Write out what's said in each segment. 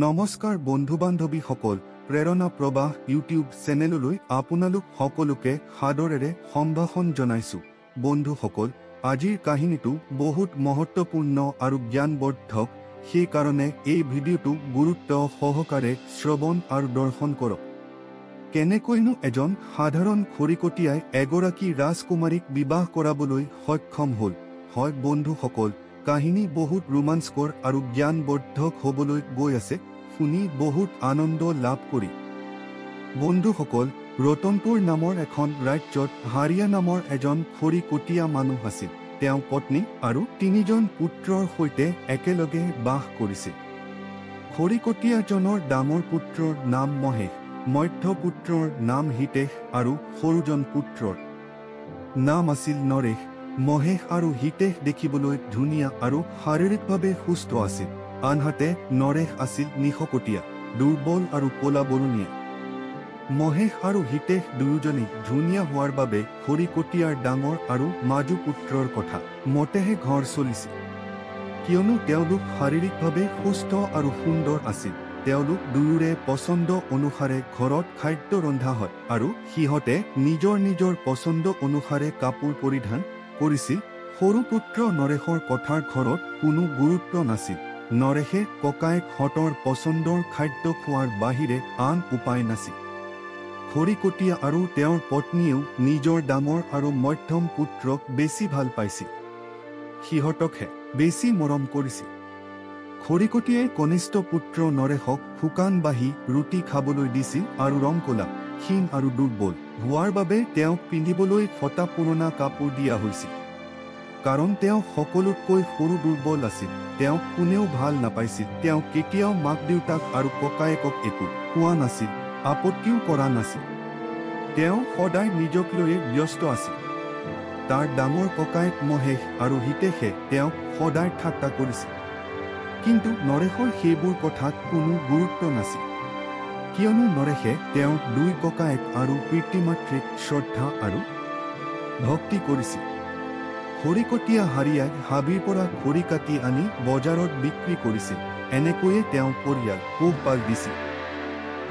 নমস্কাৰ বন্ধু বান্ধৱীসকল, প্ৰেৰণা প্ৰবাহ ইউটিউব চেনেললৈ আপোনালোক সকলোকে সাদৰেৰে সম্ভাষণ জনাইছো। বন্ধুসকল, আজিৰ কাহিনীটো বহুত মহত্বপূৰ্ণ আৰু জ্ঞানবৰ্ধক, সেইকাৰণে এই ভিডিঅ'টো গুৰুত্ব সহকাৰে শ্ৰৱণ আৰু দৰ্শন কৰক। কেনেকৈনো এজন সাধাৰণ খৰিকটীয়াই এগৰাকী ৰাজকুমাৰীক বিবাহ কৰাবলৈ সক্ষম হ'ল? হয় বন্ধুসকল, কাহিনী বহুত ৰোমাঞ্চকৰ আৰু জ্ঞানবৰ্ধক হ'বলৈ গৈ আছে, শুনি বহুত আনন্দ লাভ কৰি। বন্ধুসকল, ৰতনপুৰ নামৰ এখন ৰাজ্যত হাৰিয়া নামৰ এজন খৰিকটীয়া মানুহ আছিল। তেওঁ পত্নী আৰু 3জন পুত্ৰৰ সৈতে একেলগে বাস কৰিছিল। খৰিকটীয়াজনৰ ডাঙৰ পুত্ৰৰ নাম মহেশ, মধ্য পুত্ৰৰ নাম হিতেশ আৰু সৰুজন পুত্ৰৰ নাম আছিল নৰেশ। মহেশ আৰু হিতেশ দেখিবলৈ ধুনীয়া আৰু শাৰীৰিকভাৱে সুস্থ আছিল, আনহাতে নৰেশ আছিল নিশকটীয়া, দুৰ্বল আৰু ক'লা বৰণীয়া। মহেশ আৰু হিতেশ দুয়োজনেই ধুনীয়া হোৱাৰ বাবে খৰিকটীয়াৰ ডাঙৰ আৰু মাজু পুত্ৰৰ কথা মতেহে ঘৰ চলিছিল, কিয়নো তেওঁলোক শাৰীৰিকভাৱে সুস্থ আৰু সুন্দৰ আছিল। তেওঁলোক দুয়োৰে পচন্দ অনুসাৰে ঘৰত খাদ্য ৰন্ধা হয় আৰু সিহঁতে নিজৰ নিজৰ পচন্দ অনুসাৰে কাপোৰ পৰিধান কৰিছিল। সৰু পুত্ৰ নৰেশৰ কথাৰ ঘৰত কোনো গুৰুত্ব নাছিল। নৰেশে ককায়েকহঁতৰ পচন্দৰ খাদ্য খোৱাৰ বাহিৰে আন উপায় নাছিল। খৰিকটীয়া আৰু তেওঁৰ পত্নীয়েও নিজৰ ডাঙৰ আৰু মধ্যম পুত্ৰক বেছি ভাল পাইছিল, সিহঁতকহে বেছি মৰম কৰিছিল। খৰিকটীয়াই কনিষ্ঠ পুত্ৰ নৰেশক শুকান বাঁহী ৰুটি খাবলৈ দিছিল আৰু ৰং ক'লা, ক্ষীণ আৰু দুৰ্বল হোৱাৰ বাবে তেওঁক পিন্ধিবলৈ ফটা পুৰণা কাপোৰ দিয়া হৈছিল। কাৰণ তেওঁ সকলোতকৈ সৰু দুৰ্বল আছিল, তেওঁক কোনেও ভাল নাপাইছিল। তেওঁ কেতিয়াও মাক দেউতাক আৰু ককায়েকক একো কোৱা নাছিল, আপত্তিও কৰা নাছিল। তেওঁ সদায় নিজক লৈয়ে ব্যস্ত আছিল। তাৰ ডাঙৰ ককায়েক মহেশ আৰু হিতেশে তেওঁক সদায় ঠাট্টা কৰিছিল, কিন্তু নৰেশৰ সেইবোৰ কথাত কোনো গুৰুত্ব নাছিল, কিয়নো নৰেশে তেওঁৰ 2 ককায়েক আৰু পিতৃ-মাতৃক শ্ৰদ্ধা আৰু ভক্তি কৰিছিল। খৰিকটীয়া হাৰিয়াই হাবিৰ পৰা খৰি কাটি আনি বজাৰত বিক্ৰী কৰিছিল। এনেকৈয়ে তেওঁ পৰিয়াল পোহপাল দিছিল।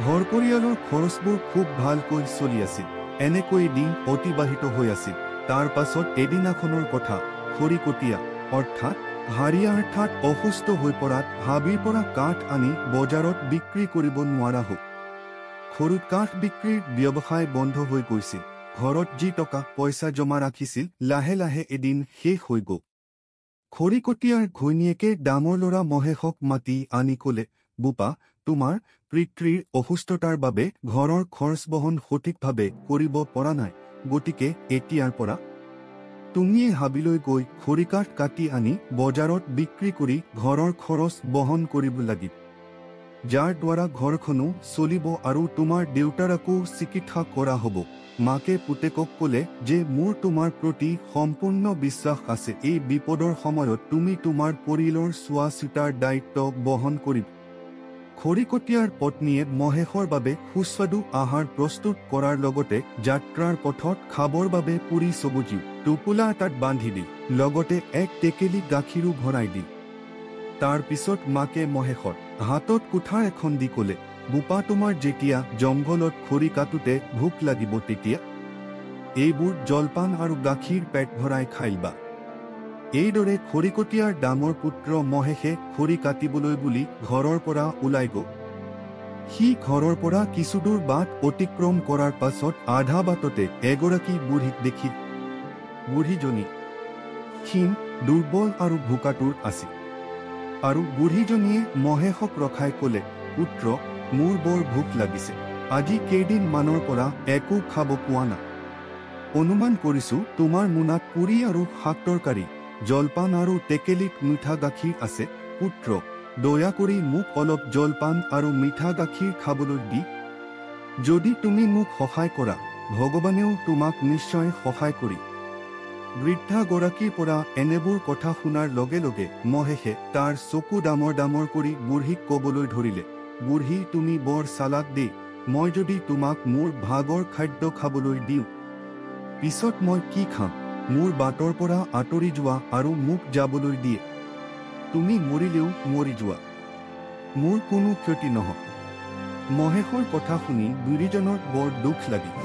ঘৰ পৰিয়ালৰ খৰচবোৰ খুব ভালকৈ চলি আছিল। এনেকৈ দিন অতিবাহিত হৈ আছিল। তাৰ পাছত এদিনাখনৰ কথা, খৰিকটীয়া অৰ্থাৎ হাৰিয়া অসুস্থ হৈ পৰাত হাবিৰ পৰা কাঠ আনি বজাৰত বিক্ৰী কৰিব নোৱাৰা হ'ল। খৰিত কাঠ বিক্ৰীৰ ব্যৱসায় বন্ধ হৈ গৈছিল। ঘৰত যি টকা পইচা জমা ৰাখিছিল, লাহে লাহে এদিন শেষ হৈ গ'ল। খৰিকটীয়াৰ ঘৈণীয়েকে ডাঙৰ ল'ৰা মহেশক মাতি আনি ক'লে, বোপা, তোমাৰ পিতৃৰ অসুস্থতাৰ বাবে ঘৰৰ খৰচ বহন সঠিকভাৱে কৰিব পৰা নাই, গতিকে এতিয়াৰ পৰা তুমিয়ে হাবিলৈ গৈ খৰিকাঠ কাটি আনি বজাৰত বিক্ৰী কৰি ঘৰৰ খৰচ বহন কৰিব লাগিব, যাৰ দ্বাৰা ঘৰখনো চলিব আৰু তোমাৰ দেউতাৰকো চিকিৎসা কৰা হ'ব। মাকে পুতেকক ক'লে যে মোৰ তোমাৰ প্ৰতি সম্পূৰ্ণ বিশ্বাস আছে, এই বিপদৰ সময়ত তুমি তোমাৰ পৰিয়ালৰ চোৱা চিতাৰ দায়িত্ব বহন কৰিবা। খৰিকটীয়াৰ পত্নীয়ে মহেশৰ বাবে সুস্বাদু আহাৰ প্ৰস্তুত কৰাৰ লগতে যাত্ৰাৰ পথত খাবৰ বাবে পুৰি চবজি টোপোলা এটাত বান্ধি দি লগতে 1 টেকেলি গাখীৰো ভৰাই দি তাৰ পিছত মাকে মহেশৰ হাতত কুঠাৰ এখন দি ক'লে, বোপা, তোমাৰ যেতিয়া জংঘলত খৰি কাটোতে ভোক লাগিব তেতিয়া এইবোৰ জলপান আৰু গাখীৰ পেট ভৰাই খাইবা। এইদৰে খৰিকটীয়াৰ ডাঙৰ পুত্ৰ মহেশে খৰি কাটিবলৈ বুলি ঘৰৰ পৰা ওলাই গ'ল। সি ঘৰৰ পৰা কিছুদূৰ বাট অতিক্ৰম কৰাৰ পাছত আধা বাটতে এগৰাকী বুঢ়ীক দেখিল। বুঢ়ীজনী ক্ষীণ, দুৰ্বল আৰু ভোকাতুৰ আছিল। আৰু বুঢ়ীজনীয়ে মহেশক ৰখাই ক'লে, পুত্ৰ, মোৰ বৰ ভোক লাগিছে। আজি কেইদিনমানৰ পৰা একো খাব পোৱা নাই। অনুমান কৰিছো তোমাৰ মোনাত পুৰি আৰু শাক তৰকাৰী, জলপান আৰু টেকেলিত মিঠা গাখীৰ আছে। পুত্ৰ, দয়া কৰি মোক অলপ জলপান আৰু মিঠা গাখীৰ খাবলৈ দি যদি তুমি মোক সহায় কৰা, ভগৱানেও তোমাক নিশ্চয় সহায় কৰি। বৃদ্ধাগৰাকীৰ পৰা এনেবোৰ কথা শুনাৰ লগে লগে মহেশে তাৰ চকু ডাঙৰ ডাঙৰ কৰি বুঢ়ীক ক'বলৈ ধৰিলে, বুঢ়ী, তুমি বৰ চালাক দেই। মই যদি তোমাক মোৰ ভাগৰ খাদ্য খাবলৈ দিওঁ, পিছত মই কি খাম? মোৰ বাটৰ পৰা আঁতৰি যোৱা আৰু মোক যাবলৈ দিয়ে। তুমি মৰিলেও মৰি যোৱা। মোৰ কোনো ক্ষতি নহওক। মহেশৰ কথা শুনি দুয়োজনৰ বৰ দুখ লাগিল।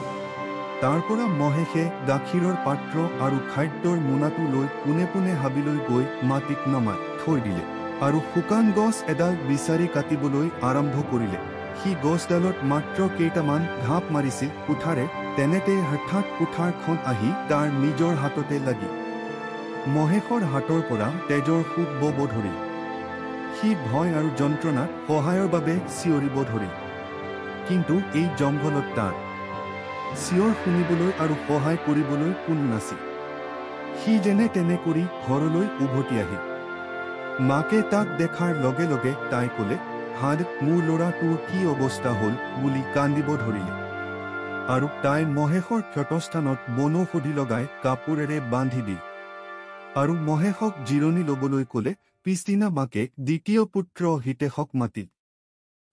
তাৰ পৰা মহেশে গাখীৰৰ পাত্ৰ আৰু খাদ্যৰ মোনাটো লৈ পোনে পোনে হাবিলৈ গৈ মাটিত নমাই থৈ দিলে আৰু শুকান গছ এডাল বিচাৰি কাটিবলৈ আৰম্ভ কৰিলে। সি গছডালত মাত্ৰ কেইটামান ঘাপ মাৰিছিল কুঠাৰে, তেনেতে হঠাৎ কুঠাৰখন আহি তাৰ নিজৰ হাততে লাগি মহেশৰ হাতৰ পৰা তেজৰ সোঁত বব ধৰিল। সি ভয় আৰু যন্ত্ৰণাত সহায়ৰ বাবে চিঞৰিব ধৰিল। কিন্তু এই জংঘলত তাৰ চিঞৰ শুনিবলৈ আৰু সহায় কৰিবলৈ কোনো নাছিল। সি যেনে তেনে কৰি ঘৰলৈ উভতি আহিল। মাকে তাক দেখাৰ লগে লগে তাই ক'লে, "হাদ, মোৰ ল'ৰা, তোৰ কি অৱস্থা হ'ল?" বুলি কান্দিব ধৰিলে। আৰু তাই মহেশৰ ক্ষতস্থানত বনৌষধি লগাই কাপোৰেৰে বান্ধি দিল আৰু মহেশক জিৰণি ল'বলৈ ক'লে। পিছদিনা মাকে দ্বিতীয় পুত্ৰ হিতেশক মাতিল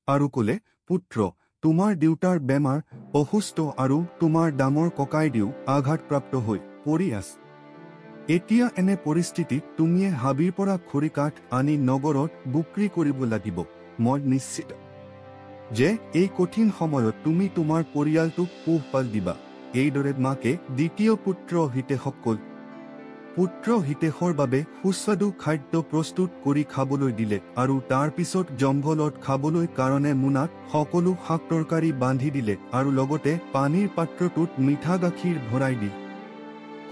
আৰু ক'লে, "পুত্ৰ, তোমাৰ দেউতাৰ বেমাৰ, অসুস্থ আৰু তোমাৰ ডাঙৰ ককাইদেউ আঘাতপ্ৰাপ্ত হৈ পৰি আছে। এতিয়া এনে পৰিস্থিতিত তুমিয়ে হাবিৰ পৰা খৰিকাঠ আনি নগৰত বিক্ৰী কৰিব লাগিব। মই নিশ্চিত যে এই কঠিন সময়ত তুমি তোমাৰ পৰিয়ালটোক পোহপাল দিবা।" এইদৰে মাকে দ্বিতীয় পুত্ৰ হিতেশক ক'ল। পুত্ৰ হিতেশৰ বাবে সুস্বাদু খাদ্য প্ৰস্তুত কৰি খাবলৈ দিলে আৰু তাৰ পিছত জংঘলত খাবলৈ কাৰণে মোনাত সকলো শাক তৰকাৰী বান্ধি দিলে আৰু লগতে পানীৰ পাত্ৰটোত মিঠা গাখীৰ ভৰাই দি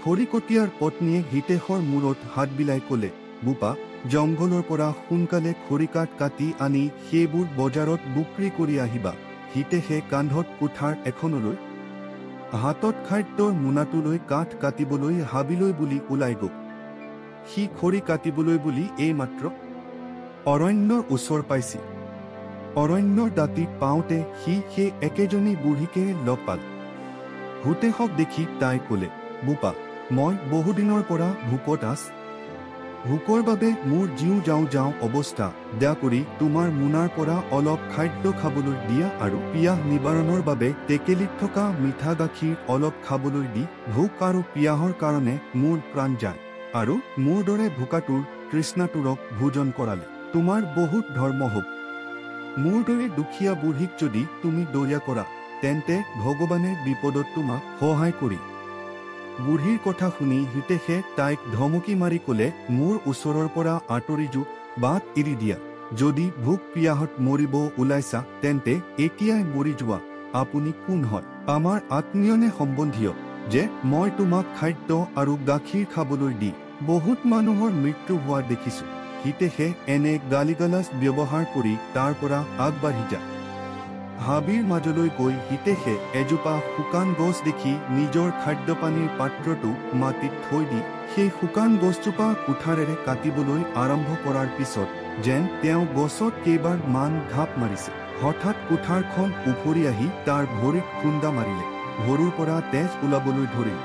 খৰিকটীয়াৰ পত্নীয়ে হিতেশৰ মূৰত হাত বিলাই ক'লে, "বোপা, জংঘলৰ পৰা সোনকালে খৰিকাঠ কাটি আনি সেইবোৰ বজাৰত বিক্ৰী কৰি আহিবা।" হিতেশে কান্ধত কুঠাৰ এখনলৈ হাতত খাদ্যৰ মোনাটোলৈ কাঠ কাটিবলৈ হাবিলৈ বুলি ওলাই গ'ল। সি খৰি কাটিবলৈ বুলি এইমাত্ৰ অৰণ্যৰ ওচৰ পাইছিল। অৰণ্যৰ দাঁতিত পাওঁতে সি সেই একেজনী বুঢ়ীকে লগ পাল। হিতেশক দেখি তাই ক'লে, "বোপা, মই বহুদিনৰ পৰা ভোকত আছো। ভোকৰ বাবে মোৰ জিউ যাওঁ যাওঁ অৱস্থা। দয়া কৰি তোমাৰ মোনাৰ পৰা অলপ খাদ্য খাবলৈ দিয়া আৰু পিয়াহ নিবাৰণৰ বাবে টেকেলিত থকা মিঠা গাখীৰ অলপ খাবলৈ দি ভোক আৰু পিয়াহৰ কাৰণে মোৰ প্ৰাণ যায় আৰু মোৰ দৰে ভোকাতুৰ তৃষ্ণাতুৰক ভোজন কৰালে তোমাৰ বহুত ধৰ্ম হ'ব। মোৰ দৰে দুখীয়া বুঢ়ীক যদি তুমি দয়া কৰা, তেন্তে ভগৱানে বিপদত তোমাক সহায় কৰি।" বুঢ়ীৰ কথা শুনি হিতেশে তাইক ধমকি মাৰি ক'লে, "মোৰ ওচৰৰ পৰা আঁতৰি যোৱা, বাট এৰি দিয়া। যদি ভোক পিয়াহত মৰিব ওলাইছা, তেন্তে এতিয়াই মৰি যোৱা। আপুনি কোন হয়? আমাৰ আত্মীয় নে সম্বন্ধীয় যে মই তোমাক খাদ্য আৰু গাখীৰ খাবলৈ দি বহুত মানুহৰ মৃত্যু হোৱা দেখিছো?" হিতেশে এনে গালিগালাজ ব্যৱহাৰ কৰি তাৰ পৰা আগবাঢ়ি যায়। হাবিৰ মাজলৈ গৈ হিতেশে এজোপা শুকান গছ দেখি নিজৰ খাদ্যপানীৰ পাত্ৰটো মাটিত থৈ দি সেই শুকান গছজোপা কুঠাৰেৰে কাটিবলৈ আৰম্ভ কৰাৰ পিছত যেন তেওঁ গছত কেইবাৰ মান ঘাপ মাৰিছে, হঠাৎ কুঠাৰখন উফৰি আহি তাৰ ভৰিত খুন্দা মাৰিলে। ভৰিৰ পৰা তেজ ওলাবলৈ ধৰিল।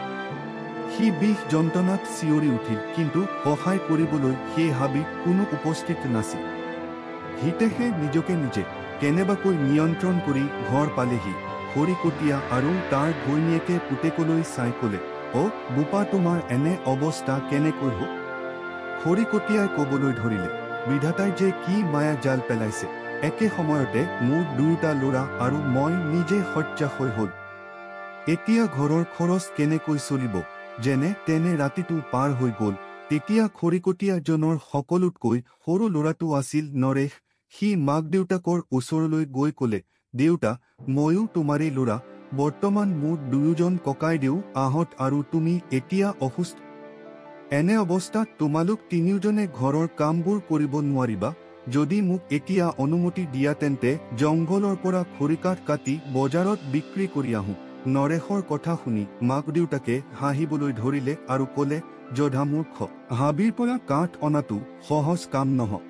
সি বিষ যন্ত্ৰণাত চিঞৰি উঠিল, কিন্তু সহায় কৰিবলৈ সেই হাবিত কোনো উপস্থিত নাছিল। হিতেশে নিজকে নিজে কেনেবাকৈ নিয়ন্ত্ৰণ কৰি ঘৰ পালেহি। খৰিকটীয়া আৰু তাৰ ঘৈণীয়েকে পুতেকলৈ চাই ক'লে, "অ' বোপা, তোমাৰ এনে অৱস্থা কেনেকৈ হ'ল?" খৰিকটীয়াই ক'বলৈ ধৰিলে, "বিধাতাই যে কি মায়া জাল পেলাইছে। একে সময়তে মোৰ দুয়োটা ল'ৰা আৰু মই নিজে শয্যাশায়ী হ'ল। এতিয়া ঘৰৰ খৰচ কেনেকৈ চলিব?" যেনে তেনে ৰাতিটো পাৰ হৈ গ'ল। তেতিয়া খৰিকটীয়াজনৰ সকলোতকৈ সৰু ল'ৰাটো আছিল নৰেশ। সি মাক দেউতাকৰ ওচৰলৈ গৈ ক'লে, "দেউতা, ময়ো তোমাৰেই ল'ৰা। বৰ্তমান মোৰ দুয়োজন ককাইদেউ আহত আৰু তুমি এতিয়া অসুস্থ। এনে অৱস্থাত তোমালোক তিনিওজনে ঘৰৰ কামবোৰ কৰিব নোৱাৰিবা। যদি মোক এতিয়া অনুমতি দিয়া, তেন্তে জংঘলৰ পৰা খৰিকাঠ কাটি বজাৰত বিক্ৰী কৰি আহোঁ।" নৰেশৰ কথা শুনি মাক দেউতাকে হাঁহিবলৈ ধৰিলে আৰু ক'লে, "জধা মূৰ্খ, হাবিৰ পৰা কাঠ অনাটো সহজ কাম নহয়।"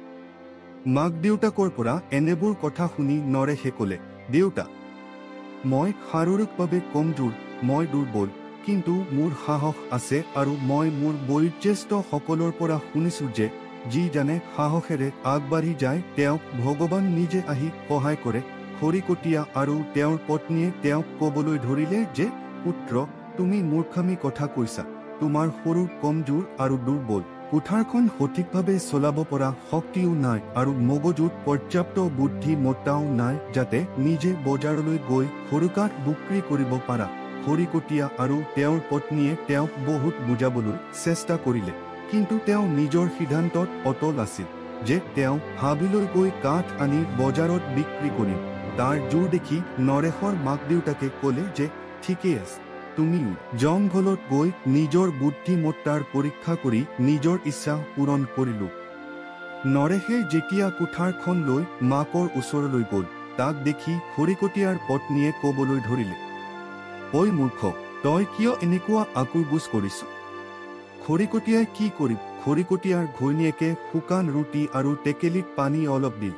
মাক দেউতাকৰ পৰা এনেবোৰ কথা শুনি নৰেশে ক'লে, "দেউতা, মই শাৰীৰিকভাৱে কমজোৰ, মই দুৰ্বল, কিন্তু মোৰ সাহস আছে আৰু মই মোৰ বয়োজ্যেষ্ঠ সকলৰ পৰা শুনিছো যে যি জানে সাহসেৰে আগবাঢ়ি যায় তেওঁক ভগৱান নিজে আহি সহায় কৰে।" খৰিকটীয়া আৰু তেওঁৰ পত্নীয়ে তেওঁক ক'বলৈ ধৰিলে যে, "পুত্ৰ, তুমি মূৰ্খামি কথা কৈছা। তোমাৰ শৰীৰ কমজোৰ আৰু দুৰ্বল। কুঠাৰখন সঠিকভাৱে চলাব পৰা শক্তিও নাই আৰু মগজুত পৰ্যাপ্ত বুদ্ধিমত্তাও নাই যাতে নিজে বজাৰলৈ গৈ সৰুকাঠ বিক্ৰী কৰিব পাৰা। খৰিকটীয়া আৰু তেওঁৰ পত্নীয়ে তেওঁক বহুত বুজাবলৈ চেষ্টা কৰিলে, কিন্তু তেওঁ নিজৰ সিদ্ধান্তত অটল আছিল যে তেওঁ হাবিলৈ গৈ কাঠ আনি বজাৰত বিক্ৰী কৰিম। তাৰ জোৰ দেখি নৰেশৰ মাক দেউতাকে ক'লে যে ঠিকেই আছে, তুমিও জংঘলত গৈ নিজৰ বুদ্ধিমত্তাৰ পৰীক্ষা কৰি নিজৰ ইচ্ছা পূৰণ কৰিলো। নৰেশে যেতিয়া কুঠাৰখন লৈ মাকৰ ওচৰলৈ গ'ল, তাক দেখি খৰিকটীয়াৰ পত্নীয়ে ক'বলৈ ধৰিলে, ঐ মূৰ্খ, তই কিয় এনেকুৱা আকুৰগুজ কৰিছ? খৰিকটীয়াই কি কৰিব? খৰিকটীয়াৰ ঘৈণীয়েকে শুকান ৰুটি আৰু টেকেলিত পানী অলপ দিল।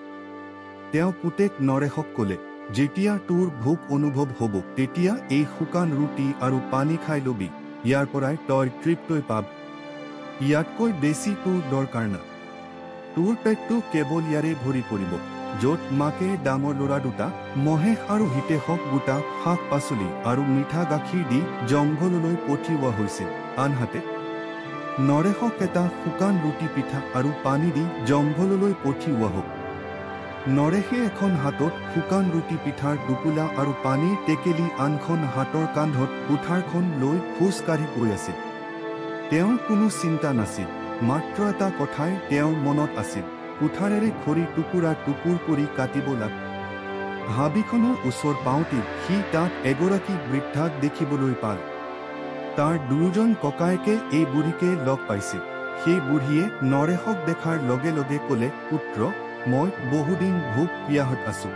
তেওঁ পুতেক নৰেশক ক'লে, যেতিয়া তোৰ ভোক অনুভৱ হ'ব তেতিয়া এই শুকান ৰুটি আৰু পানী খাই ল'বি, ইয়াৰ পৰাই তই তৃপ্তি পাব। ইয়াতকৈ বেছি তোৰ দৰকাৰ নাই। তোৰ পেটটো কেৱল ইয়াৰে ভৰি পৰিব, য'ত মাকে ডাঙৰ ল'ৰা দুটা মহেশ আৰু হিতেশক গোটা শাক পাচলি আৰু মিঠা গাখীৰ দি জংঘললৈ পঠিওৱা হৈছে। আনহাতে নৰেশক এটা শুকান ৰুটি পিঠা আৰু পানী দি জংঘললৈ পঠিওৱা হ'ব। নৰেশে এখন হাতত শুকান ৰুটি পিঠাৰ টোপোলা আৰু পানীৰ টেকেলি, আনখন হাতৰ কান্ধত কুঠাৰখন লৈ খোজ কাঢ়ি গৈ আছিল। তেওঁৰ কোনো চিন্তা নাছিল, মাত্ৰ এটা কথাই তেওঁৰ মনত আছিল, কুঠাৰেৰে খৰি টুকুৰা টুকুৰ কৰি কাটিব লাগে। হাবিখনৰ ওচৰ পাওঁতে সি তাত এগৰাকী বৃদ্ধাক দেখিবলৈ পাল। তাৰ দুয়োজন ককায়েকে এই বুঢ়ীকে লগ পাইছিল। সেই বুঢ়ীয়ে নৰেশক দেখাৰ লগে লগে ক'লে, পুত্ৰ, মই বহুদিন ভোক পিয়াহত আছো।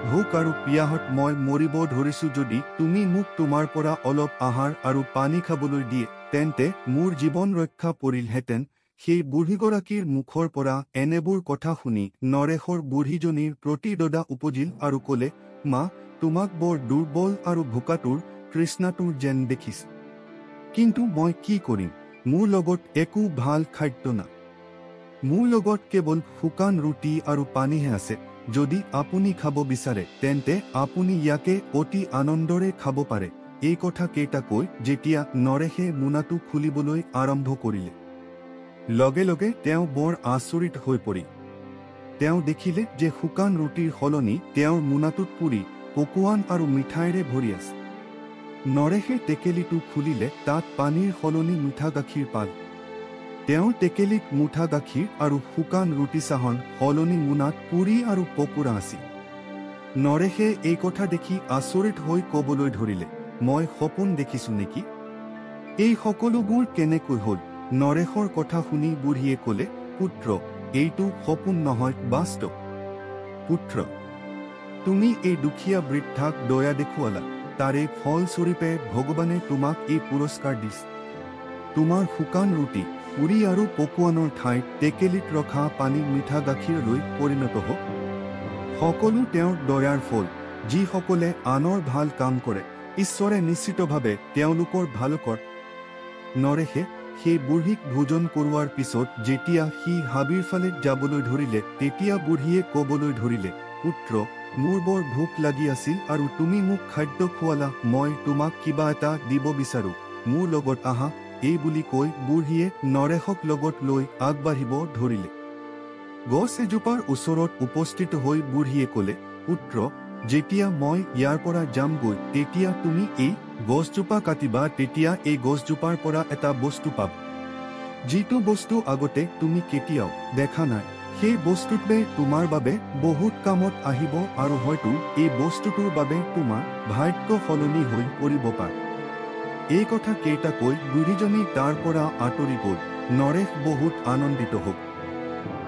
ভোক আৰু পিয়াহত মই মৰিব ধৰিছো। যদি তুমি মোক তোমাৰ পৰা অলপ আহাৰ আৰু পানী খাবলৈ দিয়ে তেন্তে মোৰ জীৱন ৰক্ষা পৰিলহেঁতেন। সেই বুঢ়ীগৰাকীৰ মুখৰ পৰা এনেবোৰ কথা শুনি নৰেশৰ বুঢ়ীজনীৰ প্ৰতি দয়া উপজিল আৰু ক'লে, মা, তোমাক বৰ দুৰ্বল আৰু ভোকাতুৰ তৃষ্ণাতুৰ যেন দেখিছ। কিন্তু মই কি কৰিম? মোৰ লগত একো ভাল খাদ্য নাই। মোৰ লগত কেৱল শুকান ৰুটি আৰু পানীহে আছে। যদি আপুনি খাব বিচাৰে তেন্তে আপুনি ইয়াকে অতি আনন্দৰে খাব পাৰে। এই কথা কেইটা কৈ যেতিয়া নৰেশে মোনাটো খুলিবলৈ আৰম্ভ কৰিলে, লগে লগে তেওঁ বৰ আচৰিত হৈ পৰিল। তেওঁ দেখিলে যে শুকান ৰুটিৰ সলনি তেওঁৰ মোনাটোত পুৰি, পকোৱান আৰু মিঠাইৰে ভৰি আছে। নৰেশে টেকেলিটো খুলিলে, তাত পানীৰ সলনি মিঠা গাখীৰ পাল। তেওঁৰ টেকেলিত মুঠা গাখীৰ আৰু শুকান ৰুটি চাহন সলনি মোনাত পুৰি আৰু পকোৰা আছিল। নৰেশে এই কথা দেখি আচৰিত হৈ ক'বলৈ ধৰিলে, মই সপোন দেখিছো নেকি? এই সকলোবোৰ কেনেকৈ হ'ল? নৰেশৰ কথা শুনি বুঢ়ীয়ে ক'লে, পুত্ৰ, এইটো সপোন নহয়, বাস্তৱ। পুত্ৰ, তুমি এই দুখীয়া বৃদ্ধাক দয়া দেখুৱালা, তাৰে ফলস্বৰূপে ভগৱানে তোমাক এই পুৰস্কাৰ দিছে। তোমাৰ শুকান ৰুটি, পুৰি আৰু পকোৱানৰ ঠাইত টেকেলিত ৰখা পানী মিঠা গাখীৰলৈ পৰিণত হ'ব। সকলো তেওঁৰ দয়াৰ ফল। যিসকলে আনৰ ভাল কাম কৰে, ঈশ্বৰে নিশ্চিতভাৱে তেওঁলোকৰ ভাল কৰে। নৰেশে সেই বুঢ়ীক ভোজন কৰোৱাৰ পিছত যেতিয়া সি হাবিৰ ফালে যাবলৈ ধৰিলে তেতিয়া বুঢ়ীয়ে ক'বলৈ ধৰিলে, পুত্ৰ, মোৰ বৰ ভোক লাগি আছিল আৰু তুমি মোক খাদ্য খুৱালা। মই তোমাক কিবা এটা দিব বিচাৰো, মোৰ লগত আহা। এই বুলি কৈ বুঢ়ীয়ে নৰেশক লগত লৈ আগবাঢ়িব ধৰিলে। গছ এজোপাৰ ওচৰত উপস্থিত হৈ বুঢ়ীয়ে ক'লে, পুত্ৰ, যেতিয়া মই ইয়াৰ পৰা যামগৈ তেতিয়া তুমি এই গছজোপা কাটিবা। তেতিয়া এই গছজোপাৰ পৰা এটা বস্তু পাব, যিটো বস্তু আগতে তুমি কেতিয়াও দেখা নাই। সেই বস্তুটোৱে তোমাৰ বাবে বহুত কামত আহিব আৰু হয়তো এই বস্তুটোৰ বাবে তোমাৰ ভাগ্য সলনি হৈ পৰিব পাৰে। এই কথা কেইটা কৈ বুঢ়ীজনী তাৰ পৰা আঁতৰি গ'ল। নৰেশ বহুত আনন্দিত হ'ল।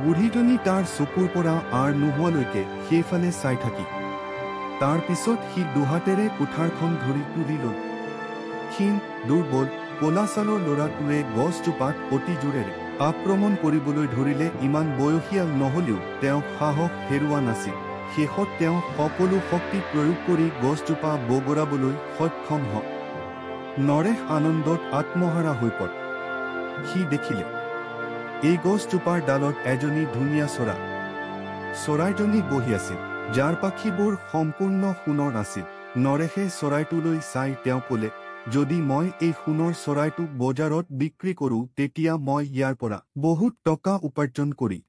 বুঢ়ীজনী তাৰ চকুৰ পৰা আৰ নোহোৱালৈকে সেইফালে চাই থাকি তাৰ পিছত সি দুহাতেৰে কুঠাৰখন ধৰি তুলি ল'ল। ক্ষীণ, দুৰ্বল, ক'লা ছালৰ ল'ৰাটোৱে গছজোপাত অতি জোৰেৰে আক্ৰমণ কৰিবলৈ ধৰিলে। ইমান বয়সীয়াল নহ'লেও তেওঁ সাহস হেৰুওৱা নাছিল। শেষত তেওঁ সকলো শক্তি প্ৰয়োগ কৰি গছজোপা বগৰাবলৈ সক্ষম হয়। নৰেশ আনন্দত আত্মহাৰা হৈ পৰে। সি দেখিলে এই গছজোপাৰ ডালত এজনী ধুনীয়া চৰাইজনী বহি আছিল, যাৰ পাখিবোৰ সম্পূৰ্ণ সোণৰ আছিল। নৰেশে চৰাইটোলৈ চাই তেওঁ ক'লে, যদি মই এই সোণৰ চৰাইটোক বজাৰত বিক্ৰী কৰোঁ তেতিয়া মই ইয়াৰ পৰা বহুত টকা উপাৰ্জন কৰি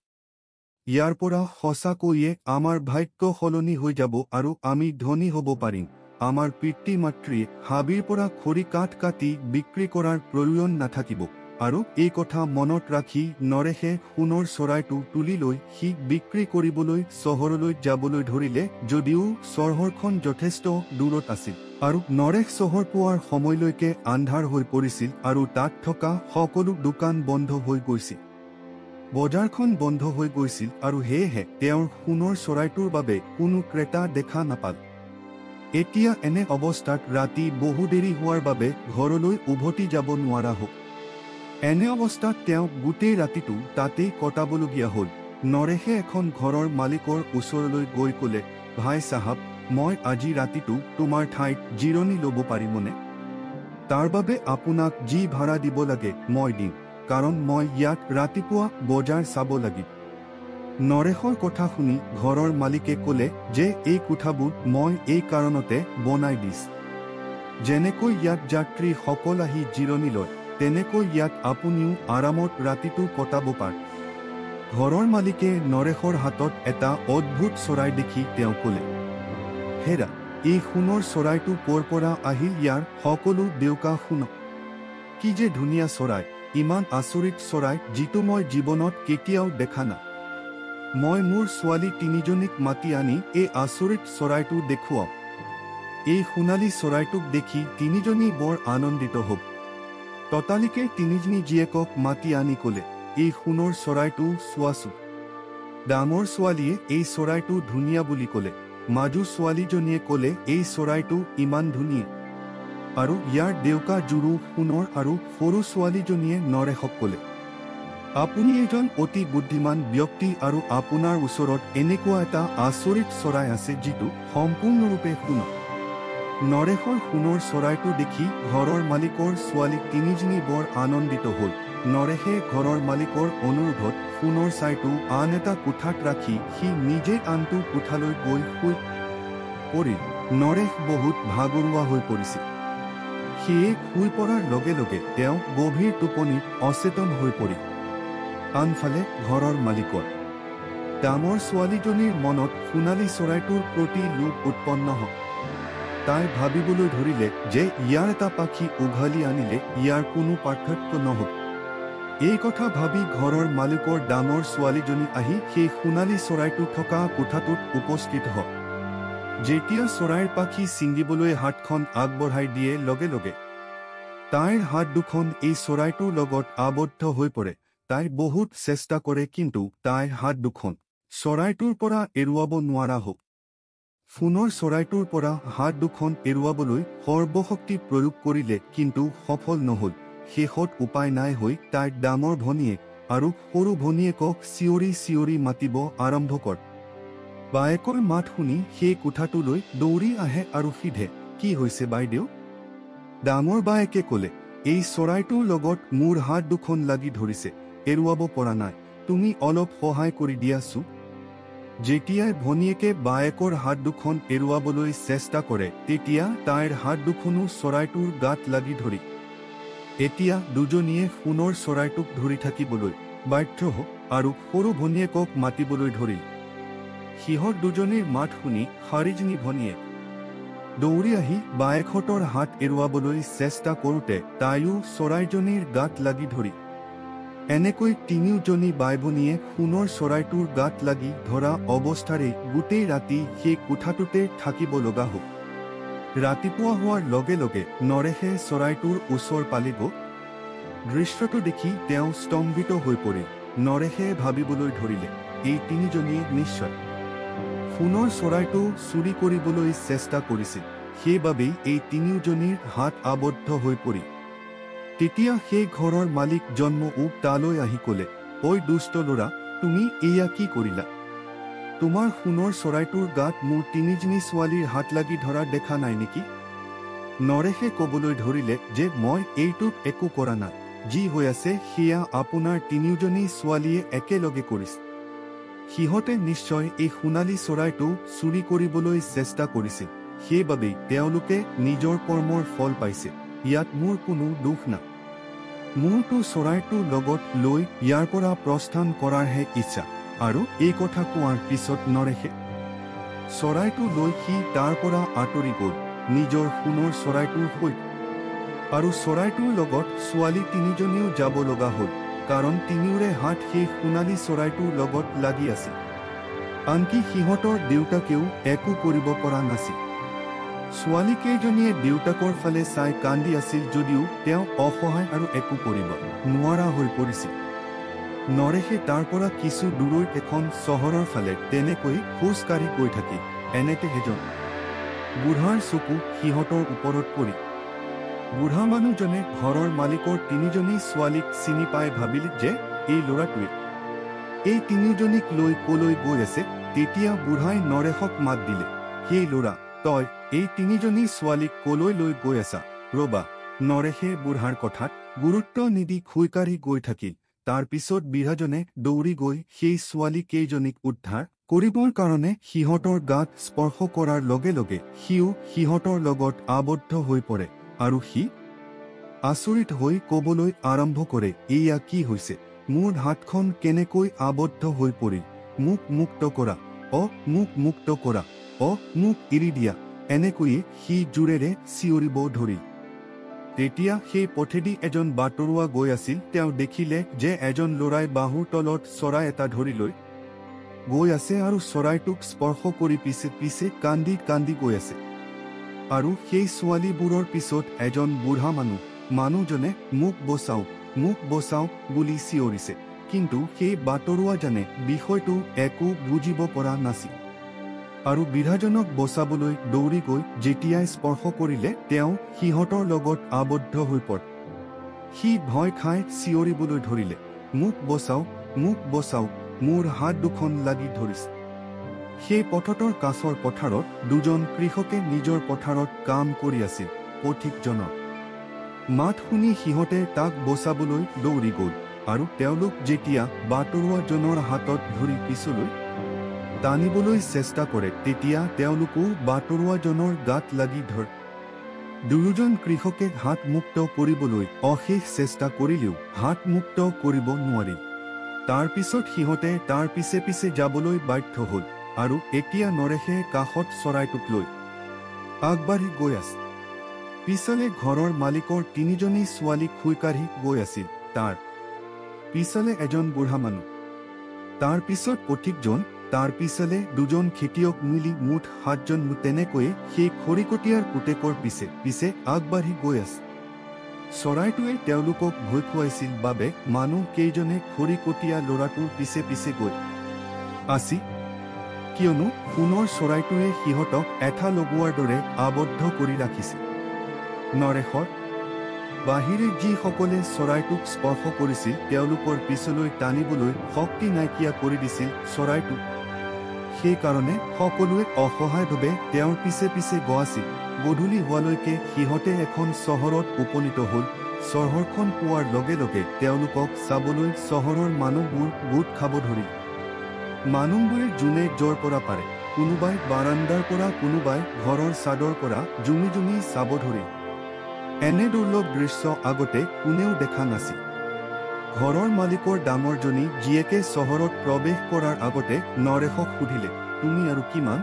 ইয়াৰ পৰা সঁচাকৈয়ে আমাৰ ভাগ্য সলনি হৈ যাব আৰু আমি ধনী হ'ব পাৰিম। আমাৰ পিতৃ মাতৃয়ে হাবিৰ পৰা খৰি কাঠ কাটি বিক্ৰী কৰাৰ প্ৰয়োজন নাথাকিব। আৰু এই কথা মনত ৰাখি নৰেশে সোণৰ চৰাইটো তুলি লৈ সি বিক্ৰী কৰিবলৈ চহৰলৈ যাবলৈ ধৰিলে, যদিও চহৰখন যথেষ্ট দূৰত আছিল আৰু নৰেশ চহৰ পোৱাৰ সময়লৈকে আন্ধাৰ হৈ পৰিছিল আৰু তাত থকা সকলো দোকান বন্ধ হৈ গৈছিল। বজাৰখন বন্ধ হৈ গৈছিল আৰু সেয়েহে তেওঁৰ সোণৰ চৰাইটোৰ বাবে কোনো ক্ৰেতা দেখা নাপাল। এতিয়া এনে অৱস্থাত ৰাতি বহু দেৰি হোৱাৰ বাবে ঘৰলৈ উভতি যাব নোৱাৰা হ'ল। এনে অৱস্থাত তেওঁ গোটেই ৰাতিটো তাতেই কটাবলগীয়া হ'ল। নৰেশে এখন ঘৰৰ মালিকৰ ওচৰলৈ গৈ ক'লে, ভাই চাহাব, মই আজি ৰাতিটো তোমাৰ ঠাইত জিৰণি ল'ব পাৰিমনে? তাৰ বাবে আপোনাক যি ভাড়া দিব লাগে মই দিম, কাৰণ মই ইয়াত ৰাতিপুৱা বজাৰ চাব লাগিব। নৰেশৰ কথা শুনি ঘৰৰ মালিকে ক'লে যে এই কোঠাবোৰ মই এই কাৰণতে বনাই দিছ। যেনেকৈ ইয়াত যাত্ৰী সকল আহি জিৰণি লয়, তেনেকৈ ইয়াত আপুনিও আৰামত ৰাতিটো কটাব পাৰে। ঘৰৰ মালিকে নৰেশৰ হাতত এটা অদ্ভুত চৰাই দেখি তেওঁ ক'লে, হেৰা, এই সোণৰ চৰাইটো ক'ৰ পৰা আহিল? ইয়াৰ সকলো দেউকা সোণ। কি যে ধুনীয়া চৰাই, ইমান আচৰিত চৰাই যিটো মই জীৱনত কেতিয়াও দেখা নাই। মই মোৰ ছোৱালী তিনিজনীক মাতি আনি এই আচৰিত চৰাইটো দেখুৱাম। এই সোণালী চৰাইটোক দেখি তিনিজনী বৰ আনন্দিত হ'ব। ততালিকে তিনিজনী জীয়েকক মাতি আনি ক'লে, এই সোণৰ চৰাইটো চোৱাচোন। ডাঙৰ ছোৱালীয়ে এই চৰাইটো ধুনীয়া বুলি ক'লে। মাজু ছোৱালীজনীয়ে ক'লে, এই চৰাইটো ইমান ধুনীয়া আৰু ইয়াৰ দেউকাযোৰো সোণৰ। আৰু সৰু ছোৱালীজনীয়ে নৰেশক ক'লে, আপুনি এজন অতি বুদ্ধিমান ব্যক্তি আৰু আপোনাৰ ওচৰত এনেকুৱা এটা আচৰিত চৰাই আছে যিটো সম্পূৰ্ণৰূপে সোণ। নৰেশৰ সোণৰ চৰাইটো দেখি ঘৰৰ মালিকৰ ছোৱালী তিনিজনী বৰ আনন্দিত হ'ল। নৰেশে ঘৰৰ মালিকৰ অনুৰোধত সোণৰ চৰাইটো আন এটা কোঠাত ৰাখি সি নিজে আনটো কোঠালৈ গৈ শুই পৰিল। নৰেশ বহুত ভাগৰুৱা হৈ পৰিছিল। সিয়ে শুই পৰাৰ লগে লগে তেওঁ গভীৰ টোপনিত অচেতন হৈ পৰিল। আনফালে ঘৰৰ মালিকৰ ডাঙৰ ছোৱালীজনীৰ মনত সোণালী চৰাইটোৰ প্ৰতি লোভ উৎপন্ন হ'ল। তাই ভাবিবলৈ ধৰিলে যে ইয়াৰ এটা পাখি উঘালি আনিলে ইয়াৰ কোনো পাৰ্থক্য নহ'ব। এই কথা ভাবি ঘৰৰ মালিকৰ ডাঙৰ ছোৱালীজনী আহি সেই সোণালী চৰাইটো থকা কোঠাটোত উপস্থিত হ'ল। যেতিয়া চৰাইৰ পাখি ছিঙিবলৈ হাতখন আগবঢ়াই দিয়ে লগে লগে তাইৰ হাত দুখন এই চৰাইটোৰ লগত আবদ্ধ হৈ পৰে। তাই বহুত চেষ্টা কৰে, কিন্তু তাইৰ হাত দুখন চৰাইটোৰ পৰা এৰুৱাব নোৱাৰা হ'ল। সোণৰ চৰাইটোৰ পৰা হাত দুখন এৰুৱাবলৈ সৰ্বশক্তি প্ৰয়োগ কৰিলে, কিন্তু সফল নহ'ল। শেষত উপায় নাই হৈ তাইৰ ডাঙৰ ভনীয়েক আৰু সৰু ভনীয়েকক চিঞৰি চিঞৰি মাতিব আৰম্ভ কৰে। বায়েকৰ মাত শুনি সেই কোঠাটোলৈ দৌৰি আহে আৰু সিধে, কি হৈছে বাইদেউ? ডাঙৰ বায়েকে ক'লে, এই চৰাইটোৰ লগত মোৰ হাত দুখন লাগি ধৰিছে, এৰুৱাব পৰা নাই, তুমি অলপ সহায় কৰি দিয়াচোন। যেতিয়াই ভনীয়েকে বায়েকৰ হাত দুখন এৰুৱাবলৈ চেষ্টা কৰে, তেতিয়া তাইৰ হাত দুখনো চৰাইটোৰ গাত লাগি ধৰি এতিয়া দুজনীয়ে সোণৰ চৰাইটোক ধৰি থাকিবলৈ বাধ্য হ'ল আৰু সৰু ভনীয়েকক মাতিবলৈ ধৰিল। সিহঁত দুজনীৰ মাত শুনি চাৰিজনী ভনীয়েক দৌৰি আহি বায়েকহঁতৰ হাত এৰুৱাবলৈ চেষ্টা কৰোঁতে তাইও চৰাইজনীৰ গাত লাগি ধৰি এনেকৈ তিনিওজনী বাই ভনীয়ে সোণৰ চৰাইটোৰ গাত লাগি ধৰা অৱস্থাৰে গোটেই ৰাতি সেই কোঠাটোতে থাকিব লগা হ'ল। ৰাতিপুৱা হোৱাৰ লগে লগে নৰেশে চৰাইটোৰ ওচৰ পালেগৈ। দৃশ্যটো দেখি তেওঁ স্তম্ভিত হৈ পৰিল। নৰেশে ভাবিবলৈ ধৰিলে, এই তিনিজনীয়ে নিশ্চয় সোণৰ চৰাইটো চুৰি কৰিবলৈ চেষ্টা কৰিছিল, সেইবাবেই এই তিনিওজনীৰ হাত আবদ্ধ হৈ পৰিল। তেতিয়া সেই ঘৰৰ মালিক জন্মও তালৈ আহি ক'লে, ঐ দুষ্ট ল'ৰা, তুমি এয়া কি কৰিলা? তোমাৰ সোণৰ চৰাইটোৰ গাত মোৰ তিনিজনী ছোৱালীৰ হাত লাগি ধৰা দেখা নাই নেকি? নৰেশে ক'বলৈ ধৰিলে যে মই এইটোত একো কৰা নাই, যি হৈ আছে সেয়া আপোনাৰ তিনিওজনী ছোৱালীয়ে একেলগে কৰিছে। সিহঁতে নিশ্চয় এই সোণালী চৰাইটো চুৰি কৰিবলৈ চেষ্টা কৰিছিল, সেইবাবেই তেওঁলোকে নিজৰ কৰ্মৰ ফল পাইছে। ইয়াত মোৰ কোনো দুখ না। মোৰতো চৰাইটো লগত লৈ ইয়াৰ পৰা প্ৰস্থান কৰাৰহে ইচ্ছা। আৰু এই কথা কোৱাৰ পিছত নৰেশে চৰাইটো লৈ সি তাৰ পৰা আঁতৰি গ'ল নিজৰ সোণৰ চৰাইটোৰ সৈতে। আৰু চৰাইটোৰ লগত ছোৱালী তিনিজনীও যাব লগা হ'ল, কাৰণ তিনিওৰে হাত সেই সোণালী চৰাইটোৰ লগত লাগি আছিল। আনকি সিহঁতৰ দেউতাকেও একো কৰিব পৰা নাছিল। ছোৱালীকেইজনীয়ে দেউতাকৰ ফালে চাই কান্দি আছিল যদিও তেওঁ অসহায় আৰু একো কৰিব নোৱাৰা হৈ পৰিছিল। নৰেশে তাৰ পৰা কিছু দূৰৈত এখন চহৰৰ ফালে তেনেকৈ খোজকাঢ়ি গৈ থাকিল। এনেতে এজন বুঢ়াৰ চকু সিহঁতৰ ওপৰত পৰি। বুঢ়া মানুহজনে ঘৰৰ মালিকৰ তিনিজনী ছোৱালীক চিনি পাই ভাবিলে যে এই ল'ৰাটোৱে এই তিনিজনীক লৈ কলৈ গৈ আছে। তেতিয়া বুঢ়াই নৰেশক মাত দিলে, সেই ল'ৰা, তই এই তিনিজনী ছোৱালীক কলৈ লৈ গৈ আছা? ৰবা। নৰেশে বুঢ়াৰ কথাত গুৰুত্ব নিদি খোজকাঢ়ি গৈ থাকিল। তাৰ পিছত বুঢ়াজনে দৌৰি গৈ সেই ছোৱালী কেইজনীক উদ্ধাৰ কৰিবৰ কাৰণে সিহঁতৰ গাত স্পৰ্শ কৰাৰ লগে লগে সিও সিহঁতৰ লগত আবদ্ধ হৈ পৰে। আৰু সি আচৰিত হৈ ক'বলৈ আৰম্ভ কৰে, এয়া কি হৈছে? মোৰ হাতখন কেনেকৈ আবদ্ধ হৈ পৰিল? মোক মুক্ত কৰা, মোক মুক্ত কৰা, মোক এৰি দিয়া। এনেকৈয়ে সি জোৰেৰে চিঞৰিব ধৰিল। তেতিয়া সেই পথেদি এজন বাটৰুৱা গৈ আছিল। তেওঁ দেখিলে যে এজন ল'ৰাই বাহুৰ তলত চৰাই এটা ধৰি লৈ গৈ আছে আৰু চৰাইটোক স্পৰ্শ কৰি পিছে পিছে কান্দি কান্দি গৈ আছে। আৰু সেই ছোৱালীবোৰৰ পিছত এজন বুঢ়া মানুহজনে মোক বচাওক বুলি চিঞৰিছে। কিন্তু সেই বাটৰুৱাজনে বিষয়টো একো বুজিব পৰা নাছিল। আৰু বুঢ়াজনক বচাবলৈ দৌৰি গৈ যেতিয়াই স্পৰ্শ কৰিলে তেওঁ সিহঁতৰ লগত আবদ্ধ হৈ পৰে। সি ভয় খাই চিঞৰিবলৈ ধৰিলে, মোক বচাওক, মোৰ হাত দুখন লাগি ধৰিছে। সেই পথটোৰ কাষৰ পথাৰত দুজন কৃষকে নিজৰ পথাৰত কাম কৰি আছিল। পথিকজনৰ মাত শুনি সিহঁতে তাক বচাবলৈ দৌৰি গ'ল। আৰু তেওঁলোক যেতিয়া বাটৰুৱাজনৰ হাতত ধৰি পিছলৈ টানিবলৈ চেষ্টা কৰে তেতিয়া তেওঁলোকো বাটৰুৱাজনৰ গাত লাগি ধৰে। দুয়োজন কৃষকে হাত মুক্ত কৰিবলৈ অশেষ চেষ্টা কৰিলেও হাত মুক্ত কৰিব নোৱাৰিল। তাৰ পিছত সিহঁতে তাৰ পিছে পিছে যাবলৈ বাধ্য হ'ল। আৰু এতিয়া নৰেশে কাষত চৰাইটোক লৈ আগবাঢ়ি গৈ আছে। পিছলে ঘৰৰ মালিকৰ তিনিজনী ছোৱালী খোজকাঢ়ি গৈ আছিল। তাৰ পিছলে এজন বুঢ়া মানুহ, তাৰ পিছত পথিকজন, তাৰ পিছলে দুজন খেতিয়ক মিলি মুঠ 7জন। তেনেকৈয়ে সেই খৰিকটীয়াৰ পুতেকৰ পিছে পিছে আগবাঢ়ি গৈ আছে। চৰাইটোৱে তেওঁলোকক ভয় খুৱাইছিল বাবে মানুহ কেইজনে খৰিকটীয়া ল'ৰাটোৰ পিছে পিছে গৈ আছিল, কিয়নো সোণৰ চৰাইটোৱে সিহঁতক এঠা লগোৱাৰ দৰে আবদ্ধ কৰি ৰাখিছিল। নৰেশৰ বাহিৰে যিসকলে চৰাইটোক স্পৰ্শ কৰিছিল তেওঁলোকৰ পিছলৈ টানিবলৈ শক্তি নাইকিয়া কৰি দিছিল চৰাইটোক। সেইকাৰণে সকলোৱে অসহায়ভাৱে তেওঁৰ পিছে পিছে গৈ আছিল। গধূলি হোৱালৈকে সিহঁতে এখন চহৰত উপনীত হ'ল। চহৰখন পোৱাৰ লগে লগে তেওঁলোকক চাবলৈ চহৰৰ মানুহবোৰ গোট খাব ধৰিল। মানুহবোৰে যোনে য'ৰ পৰা পাৰে, কোনোবাই বাৰাণ্ডাৰ পৰা, কোনোবাই ঘৰৰ ছাদৰ পৰা জুমি জুমি চাব ধৰিল। এনে দুৰ্লভ দৃশ্য আগতে কোনেও দেখা নাছিল। ঘৰৰ মালিকৰ ডাঙৰজনী জীয়েকে চহৰত প্ৰৱেশ কৰাৰ আগতে নৰেশক সুধিলে, তুমি আৰু কিমান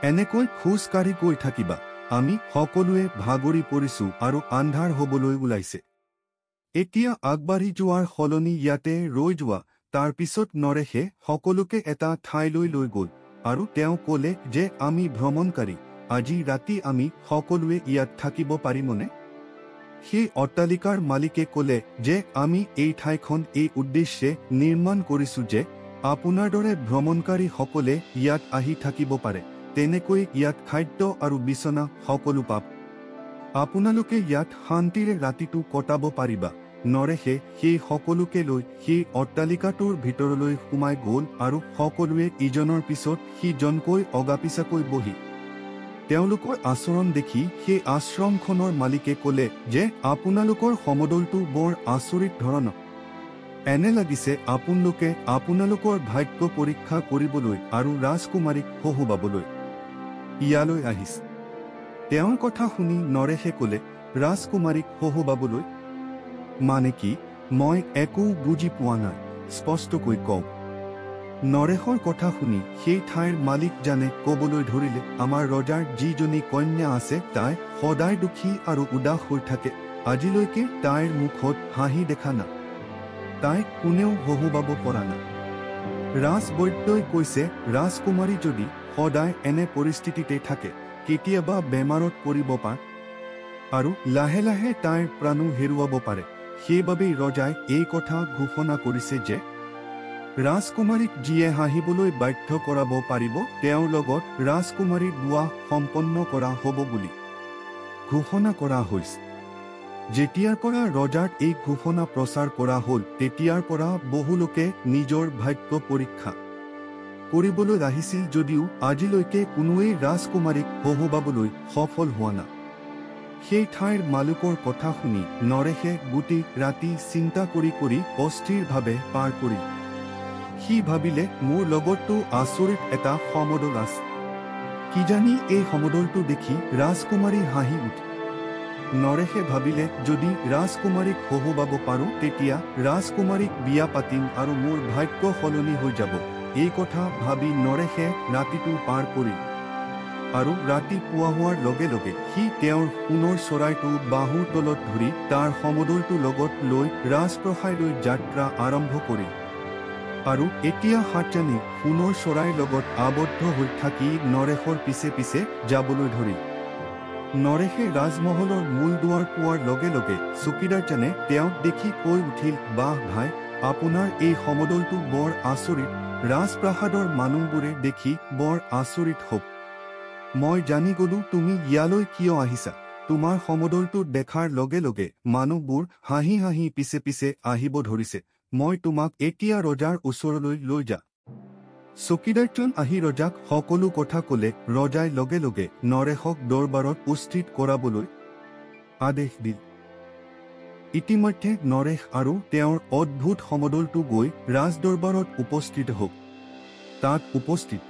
এনেকৈ খোজ কাঢ়ি গৈ থাকিবা? আমি সকলোৱে ভাগৰি পৰিছো আৰু আন্ধাৰ হবলৈ ওলাইছে। এতিয়া আগবাঢ়ি যোৱাৰ সলনি ইয়াতে ৰৈ যোৱা। তাৰ পিছত নৰেশে সকলোকে এটা ঠাইলৈ লৈ গ'ল আৰু তেওঁ ক'লে যে আমি ভ্ৰমণকাৰী, আজি ৰাতি আমি সকলোৱে ইয়াত থাকিব পাৰিমনে? সেই অট্টালিকাৰ মালিকে ক'লে যে আমি এই ঠাইখন এই উদ্দেশ্যে নিৰ্মাণ কৰিছো যে আপোনাৰ দৰে ভ্ৰমণকাৰীসকলে ইয়াত আহি থাকিব পাৰে। তেনেকৈ ইয়াত খাদ্য আৰু বিচনা সকলো পাব। আপোনালোকে ইয়াত শান্তিৰে ৰাতিটো কটাব পাৰিবা। নৰেশে সেই সকলোকে লৈ সেই অট্টালিকাটোৰ ভিতৰলৈ সোমাই গ'ল আৰু সকলোৱে ইজনৰ পিছত সিজনকৈ অগাপিছাকৈ বহি তেওঁলোকৰ আচৰণ দেখি সেই আশ্ৰমখনৰ মালিকে ক'লে যে আপোনালোকৰ সমদলটো বৰ আচৰিত ধৰণৰ। এনে লাগিছে আপোনালোকে আপোনালোকৰ ভাগ্য পৰীক্ষা কৰিবলৈ আৰু ৰাজকুমাৰীক হহুৱাবলৈ ইয়ালৈ আহিছে। তেওঁৰ কথা শুনি নৰেশে ক'লে, ৰাজকুমাৰীক শহুবাবলৈ? মানে কি? মই একো বুজি পোৱা নাই, স্পষ্টকৈ কওক। নৰেশৰ কথা শুনি সেই ঠাইৰ মালিকজানে ক'বলৈ ধৰিলে, আমাৰ ৰজাৰ যিজনী কন্যা আছে তাই সদায় দুখী আৰু উদাস হৈ থাকে। আজিলৈকে তাইৰ মুখত হাঁহি দেখা নাই। তাইক কোনেও শহুবাব পৰা নাই। ৰাজবৈদ্যই কৈছে, ৰাজকুমাৰী যদি সদায় এনে পৰিস্থিতিতে থাকে কেতিয়াবা বেমাৰত পৰিব পাৰে আৰু লাহে লাহে তাইৰ প্ৰাণো হেৰুৱাব পাৰে। সেইবাবেই ৰজাই এই কথা ঘোষণা কৰিছে যে ৰাজকুমাৰীক যিয়ে হাঁহিবলৈ বাধ্য কৰাব পাৰিব তেওঁৰ লগত ৰাজকুমাৰীৰ বিবাহ সম্পন্ন কৰা হ'ব বুলি ঘোষণা কৰা হৈছে। যেতিয়াৰ পৰা ৰজাৰ এই ঘোষণা প্ৰচাৰ কৰা হ'ল তেতিয়াৰ পৰা বহু লোকে নিজৰ ভাগ্য পৰীক্ষা কৰিবলৈ আহিছিল যদিও আজিলৈকে কোনোৱেই ৰাজকুমাৰীক শহুবাবলৈ সফল হোৱা নাই। সেই ঠাইৰ মালিকৰ কথা শুনি নৰেশে গোটেই ৰাতি চিন্তা কৰি অস্থিৰভাৱে পাৰ কৰি সি ভাবিলে, মোৰ লগততো আচৰিত এটা সমদল আছে। কিজানি এই সমদলটো দেখি ৰাজকুমাৰী হাঁহি উঠে। নৰেশে ভাবিলে, যদি ৰাজকুমাৰীক শহুবাব পাৰোঁ তেতিয়া ৰাজকুমাৰীক বিয়া পাতিম আৰু মোৰ ভাগ্য সলনি হৈ যাব। এই কথা ভাবি নৰেশে ৰাতিটো পাৰ কৰিল আৰু ৰাতিপুৱা হোৱাৰ লগে লগে সি তেওঁৰ সোণৰ চৰাইটো বাহুৰ তলত ধৰি তাৰ সমদলটো লগত লৈ ৰাজপ্ৰসাদলৈ যাত্ৰা আৰম্ভ কৰিল। আৰু এতিয়া সাতজনী সোণৰ চৰাইৰ লগত আবদ্ধ হৈ থাকি নৰেশৰ পিছে পিছে যাবলৈ ধৰিল। নৰেশে ৰাজমহলৰ মূল দুৱাৰ পোৱাৰ লগে লগে চকীদাৰজনে তেওঁক দেখি কৈ উঠিল, বাহ ভাই, আপোনাৰ এই সমদলটো বৰ আচৰিত। ৰাজপ্ৰাসাদৰ মানুহবোৰে দেখি বৰ আচৰিত হ'ব। মই জানি গলো তুমি ইয়ালৈ কিয় আহিছা। তোমাৰ সমদলটো দেখাৰ লগে লগে মানুহবোৰ হাঁহি হাঁহি পিছে পিছে আহিব ধৰিছে। মই তোমাক এতিয়া ৰজাৰ ওচৰলৈ লৈ যা। চকীদাৰজন আহি ৰজাক সকলো কথা ক'লে। ৰজাই লগে লগে নৰেশক দৰবাৰত উপস্থিত কৰাবলৈ আদেশ দিল। ইতিমধ্যে নৰেশ আৰু তেওঁৰ অদ্ভুত সমদলটো গৈ ৰাজদৰবাৰত উপস্থিত হ'ল। তাত উপস্থিত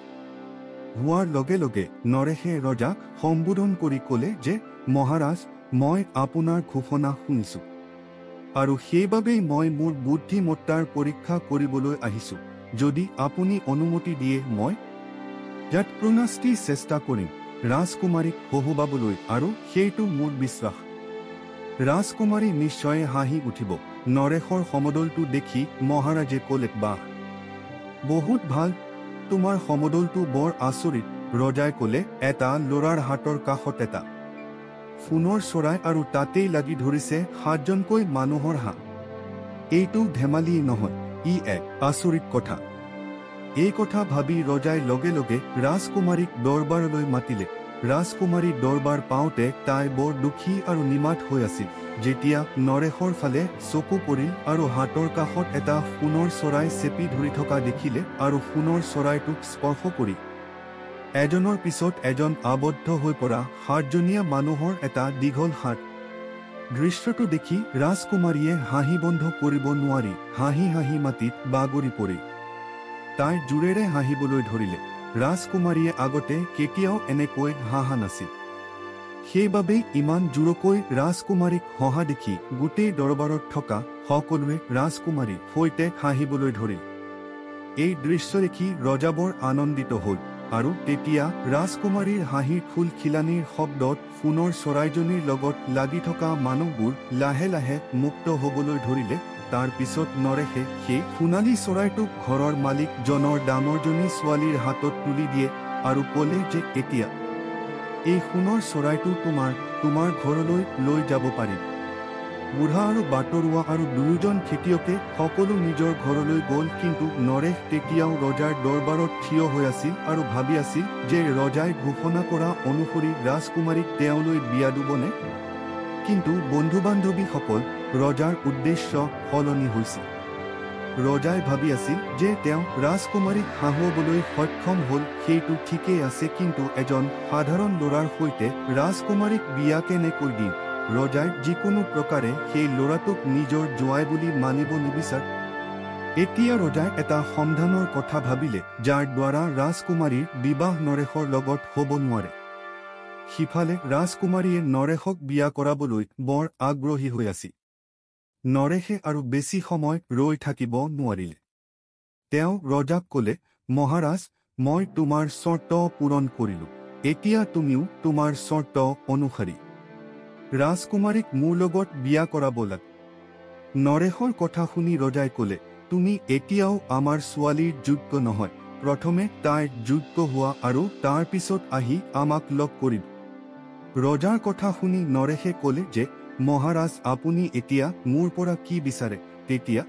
হোৱাৰ লগে লগে নৰেশে ৰজাক সম্বোধন কৰি ক'লে যে, মহাৰাজ, মই আপোনাৰ ঘোষণা শুনিছোঁ আৰু সেইবাবেই মই মোৰ বুদ্ধিমত্তাৰ পৰীক্ষা কৰিবলৈ আহিছোঁ। যদি আপুনি অনুমতি দিয়ে মই যৎপ্ৰণাস্তি চেষ্টা কৰিম ৰাজকুমাৰীক শহুবাবলৈ, আৰু সেইটো মোৰ বিশ্বাস। ৰাজকুমাৰী নিশ্চয় হাঁহি উঠিব। নৰেশৰ সমদলটো দেখি মহাৰাজে ক'লে, বাহ, বহুত ভাল, তোমাৰ সমদলটো বৰ আচৰিত। ৰজাই ক'লে, এটা ল'ৰাৰ হাতৰ কাষত এটা সোণৰ চৰাই আৰু তাতেই লাগি ধৰিছে 7জনকৈ মানুহৰ হাত। এইটো ধেমালি নহয়, ই এক আচৰিত কথা। এই কথা ভাবি ৰজাই লগে লগে ৰাজকুমাৰীক দৰবাৰলৈ মাতিলে। ৰাজকুমাৰী দৰবাৰ পাওঁতে তাই বৰ দুখী আৰু নিমাত হৈ আছিল। যেতিয়া নৰেশৰ ফালে চকু পৰিল আৰু হাতৰ কাষত এটা সোণৰ চৰাই চেপি ধৰি থকা দেখিলে আৰু সোণৰ চৰাইটোক স্পৰ্শ কৰি এজনৰ পিছত এজন আবদ্ধ হৈ পৰা 7জনীয়া মানুহৰ এটা দীঘল হাত দৃশ্যটো দেখি ৰাজকুমাৰীয়ে হাঁহি বন্ধ কৰিব নোৱাৰি হাঁহি হাঁহি মাটিত বাগৰি পৰিল। তাই জোৰেৰে হাঁহিবলৈ ধৰিলে। ৰাজকুমাৰীয়ে আগতে কেতিয়াও এনেকৈ হাঁহা নাছিল। সেইবাবেই ইমান জোৰকৈ ৰাজকুমাৰীক হহা দেখি গোটেই দৰবাৰত থকা সকলোৱে ৰাজকুমাৰীৰ সৈতে হাঁহিবলৈ ধৰিল। এই দৃশ্য দেখি ৰজা বৰ আনন্দিত হ'ল আৰু তেতিয়া ৰাজকুমাৰীৰ হাঁহিৰ খুলখিলানিৰ শব্দত সোণৰ চৰাইজনীৰ লগত লাগি থকা মানুহবোৰ লাহে লাহে মুক্ত হ'বলৈ ধৰিলে। তাৰ পিছত নৰেশে সেই সোণালী চৰাইটোক ঘৰৰ মালিকজনৰ ডাঙৰজনী ছোৱালীৰ হাতত তুলি দিয়ে আৰু ক'লে যে, এতিয়া এই সোণৰ চৰাইটো তোমাৰ ঘৰলৈ লৈ যাব পাৰিম। বুঢ়া আৰু বাটৰুৱা আৰু দুয়োজন খেতিয়কে সকলো নিজৰ ঘৰলৈ গ'ল। কিন্তু নৰেশ তেতিয়াও ৰজাৰ দৰবাৰত থিয় হৈ আছিল আৰু ভাবি আছিল যে ৰজাই ঘোষণা কৰা অনুসৰি ৰাজকুমাৰীক তেওঁলৈ বিয়া দিবনে। কিন্তু বন্ধু বান্ধৱীসকল, ৰজাৰ উদ্দেশ্য সলনি হৈছিল। ৰজাই ভাবি আছিল যে তেওঁ ৰাজকুমাৰীক হাঁহুৱাবলৈ সক্ষম হ'ল, সেইটো ঠিকেই আছে, কিন্তু এজন সাধাৰণ ল'ৰাৰ সৈতে ৰাজকুমাৰীক বিয়া কেনেকৈ দিম। ৰজাই যিকোনো প্ৰকাৰে সেই ল'ৰাটোক নিজৰ জোঁৱাই বুলি মানিব নিবিচাৰে। এতিয়া ৰজাই এটা সমাধানৰ কথা ভাবিলে, যাৰ দ্বাৰা ৰাজকুমাৰীৰ বিবাহ নৰেশৰ লগত হ'ব নোৱাৰে। সিফালে ৰাজকুমাৰীয়ে নৰেশক বিয়া কৰাবলৈ বৰ আগ্ৰহী হৈ আছিল। নৰেশে আৰু বেছি সময় ৰৈ থাকিব নোৱাৰিলে। তেওঁ ৰজাক ক'লে, মহাৰাজ, মই তোমাৰ চৰ্ত পূৰণ কৰিলো। এতিয়া তুমিও তোমাৰ চৰ্ত অনুসৰি ৰাজকুমাৰীক মোৰ লগত বিয়া কৰাব লাগে। নৰেশৰ কথা শুনি ৰজাই ক'লে, তুমি এতিয়াও আমাৰ ছোৱালীৰ যোগ্য নহয়। প্ৰথমে তাইৰ যোগ্য হোৱা আৰু তাৰ পিছত আহি আমাক লগ কৰিব। ৰজাৰ কথা শুনি নৰেশে ক'লে যে, মহাৰাজ, আপুনি এতিয়া মোৰ পৰা কি বিচাৰে? তেতিয়া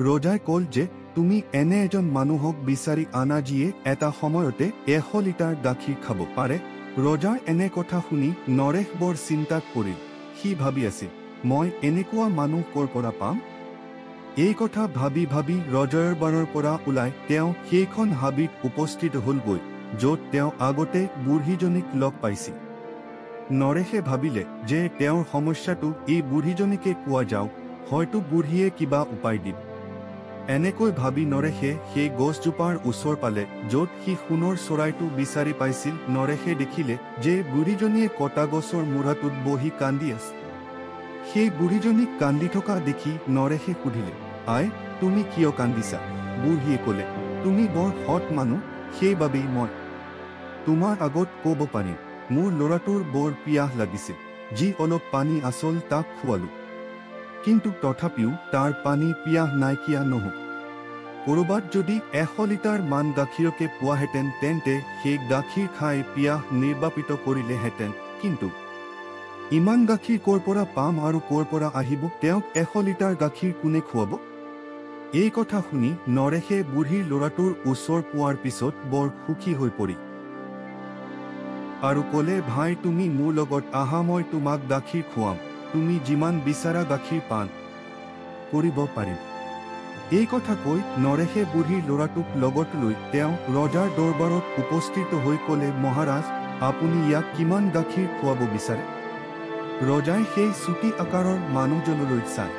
ৰজাই ক'ল যে, তুমি এনে এজন মানুহক বিচাৰি আনা যিয়ে এটা সময়তে 100 লিটাৰ গাখীৰ খাব পাৰে। ৰজাৰ এনে কথা শুনি নৰেশ বৰ চিন্তাত পৰিল। সি ভাবি আছিল, মই এনেকুৱা মানুহ ক'ৰ পৰা পাম? এই কথা ভাবি ভাবি ৰজদৰবাৰৰ পৰা ওলাই তেওঁ সেইখন হাবিত উপস্থিত হ'লগৈ, য'ত তেওঁ আগতে বুঢ়ীজনীক লগ পাইছিল। নৰেশে ভাবিলে যে তেওঁৰ সমস্যাটো এই বুঢ়ীজনীকে কোৱা যাওক, হয়তো বুঢ়ীয়ে কিবা উপায় দিব। এনেকৈ ভাবি নৰেশে সেই গছজোপাৰ ওচৰ পালে, য'ত সি সোণৰ চৰাইটো বিচাৰি পাইছিল। নৰেশে দেখিলে যে বুঢ়ীজনীয়ে কটা গছৰ মূৰাটোত বহি কান্দি আছে। সেই বুঢ়ীজনীক কান্দি থকা দেখি নৰেশে সুধিলে, আই, তুমি কিয় কান্দিছা? বুঢ়ীয়ে ক'লে, তুমি বৰ সৎ মানুহ, সেইবাবেই মই তোমাৰ আগত ক'ব পাৰিম। মোৰ ল'ৰাটোৰ বৰ পিয়াহ লাগিছিল। যি অলপ পানী আছিল তাক খুৱালো, কিন্তু তথাপিও তাৰ পানী পিয়াহ নাইকিয়া নহ'ল। ক'ৰবাত যদি 100 লিটাৰ মান গাখীৰকে পোৱাহেঁতেন তেন্তে সেই গাখীৰ খাই পিয়াহ নিৰ্বাপিত কৰিলেহেঁতেন, কিন্তু ইমান গাখীৰ ক'ৰ পৰা পাম আৰু ক'ৰ পৰা আহিব? তেওঁক 100 লিটাৰ গাখীৰ কোনে খুৱাব? এই কথা শুনি নৰেশে বুঢ়ীৰ ল'ৰাটোৰ ওচৰ পোৱাৰ পিছত বৰ সুখী হৈ পৰিল আৰু ক'লে, ভাই, তুমি মোৰ লগত আহা, মই তোমাক গাখীৰ খুৱাম। তুমি যিমান বিচাৰা গাখীৰ পান কৰিব পাৰিম। এই কথা কৈ নৰেশে বুঢ়ীৰ ল'ৰাটোক লগত লৈ তেওঁ ৰজাৰ দৰবাৰত উপস্থিত হৈ ক'লে, মহাৰাজ, আপুনি ইয়াক কিমান গাখীৰ খুৱাব বিচাৰে? ৰজাই সেই চুটি আকাৰৰ মানুহজনলৈ চাই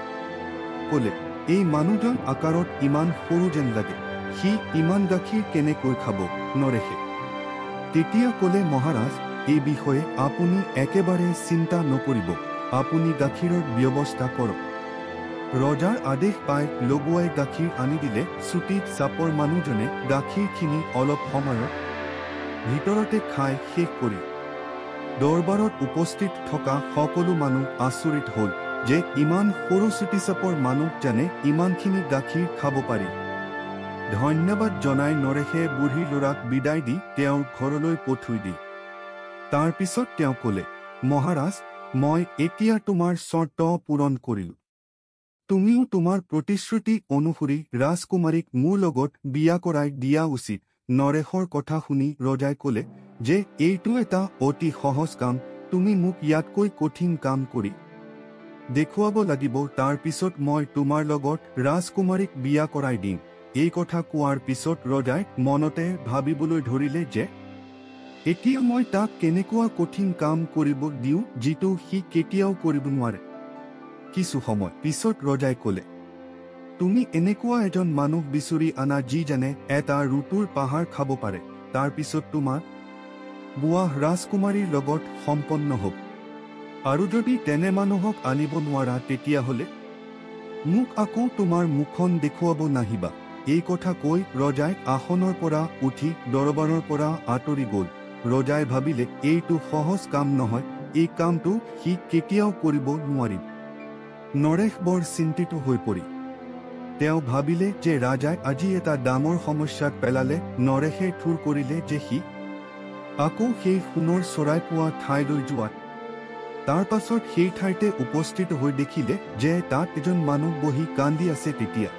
ক'লে, এই মানুহজন আকাৰত ইমান সৰু যেন লাগে, সি ইমান গাখীৰ কেনেকৈ খাব? নৰেশে তেতিয়া ক'লে, মহাৰাজ, এই বিষয়ে আপুনি একেবাৰে চিন্তা নকৰিব, আপুনি গাখীৰৰ ব্যৱস্থা কৰক। ৰজাৰ আদেশ পাই লগুৱাই গাখীৰ আনি দিলে। চুটি চাপৰ মানুহজনে গাখীৰখিনি অলপ সময়ৰ ভিতৰতে খাই শেষ কৰি দৰবাৰত উপস্থিত থকা সকলো মানুহ আচৰিত হ'ল যে ইমান সৰু চুটি চাপৰ মানুহজনে ইমানখিনি গাখীৰ খাব পাৰি। ধন্যবাদ জনাই নৰেশে বুঢ়ী ল'ৰাক বিদায় দি তেওঁৰ ঘৰলৈ পঠুৱাই দি তাৰ পিছত তেওঁ ক'লে, মহাৰাজ, মই এতিয়া তোমাৰ চৰ্ত পূৰণ কৰিলো। তুমিও তোমাৰ প্ৰতিশ্ৰুতি অনুসৰি ৰাজকুমাৰীক মোৰ লগত বিয়া কৰাই দিয়া উচিত। নৰেশৰ কথা শুনি ৰজাই ক'লে যে এইটো এটা অতি সহজ কাম, তুমি মোক ইয়াতকৈ কঠিন কাম কৰি দেখুৱাব লাগিব, তাৰ পিছত মই তোমাৰ লগত ৰাজকুমাৰীক বিয়া কৰাই দিম। এই কথা কোৱাৰ পিছত ৰজাই মনতে ভাবিবলৈ ধৰিলে যে এতিয়া মই তাক কেনেকুৱা কঠিন কাম কৰিব দিওঁ যিটো সি কেতিয়াও কৰিব নোৱাৰে। কিছু সময় পিছত ৰজাই ক'লে, তুমি এনেকুৱা এজন মানুহ বিচৰি আনা যিজনে এটা ৰুটুৰ পাহাৰ খাব পাৰে, তাৰ পিছত তোমাৰ বিবাহ ৰাজকুমাৰীৰ লগত সম্পন্ন হ'ব। আৰু যদি তেনে মানুহক আনিব নোৱাৰা তেতিয়াহ'লে মোক আকৌ তোমাৰ মুখখন দেখুৱাব নাহিবা। এই কথা কৈ ৰজাই আসনৰ পৰা উঠি দৰবাৰৰ পৰা আঁতৰি গ'ল। ৰজাই ভাবিলে এইটো সহজ কাম নহয়, এই কামটো সি কেতিয়াও কৰিব নোৱাৰিব। নৰেশ বৰ চিন্তিত হৈ পৰিল। তেওঁ ভাবিলে যে ৰাজাই আজি এটা ডাঙৰ সমস্যাত পেলালে। নৰেশে থিৰ কৰিলে যে সি আকৌ সেই সোণৰ চৰাই পোৱা ঠাইলৈ যোৱাত তাৰ পাছত সেই ঠাইতে উপস্থিত হৈ দেখিলে যে তাত এজন মানুহ বহি কান্দি আছে। তেতিয়া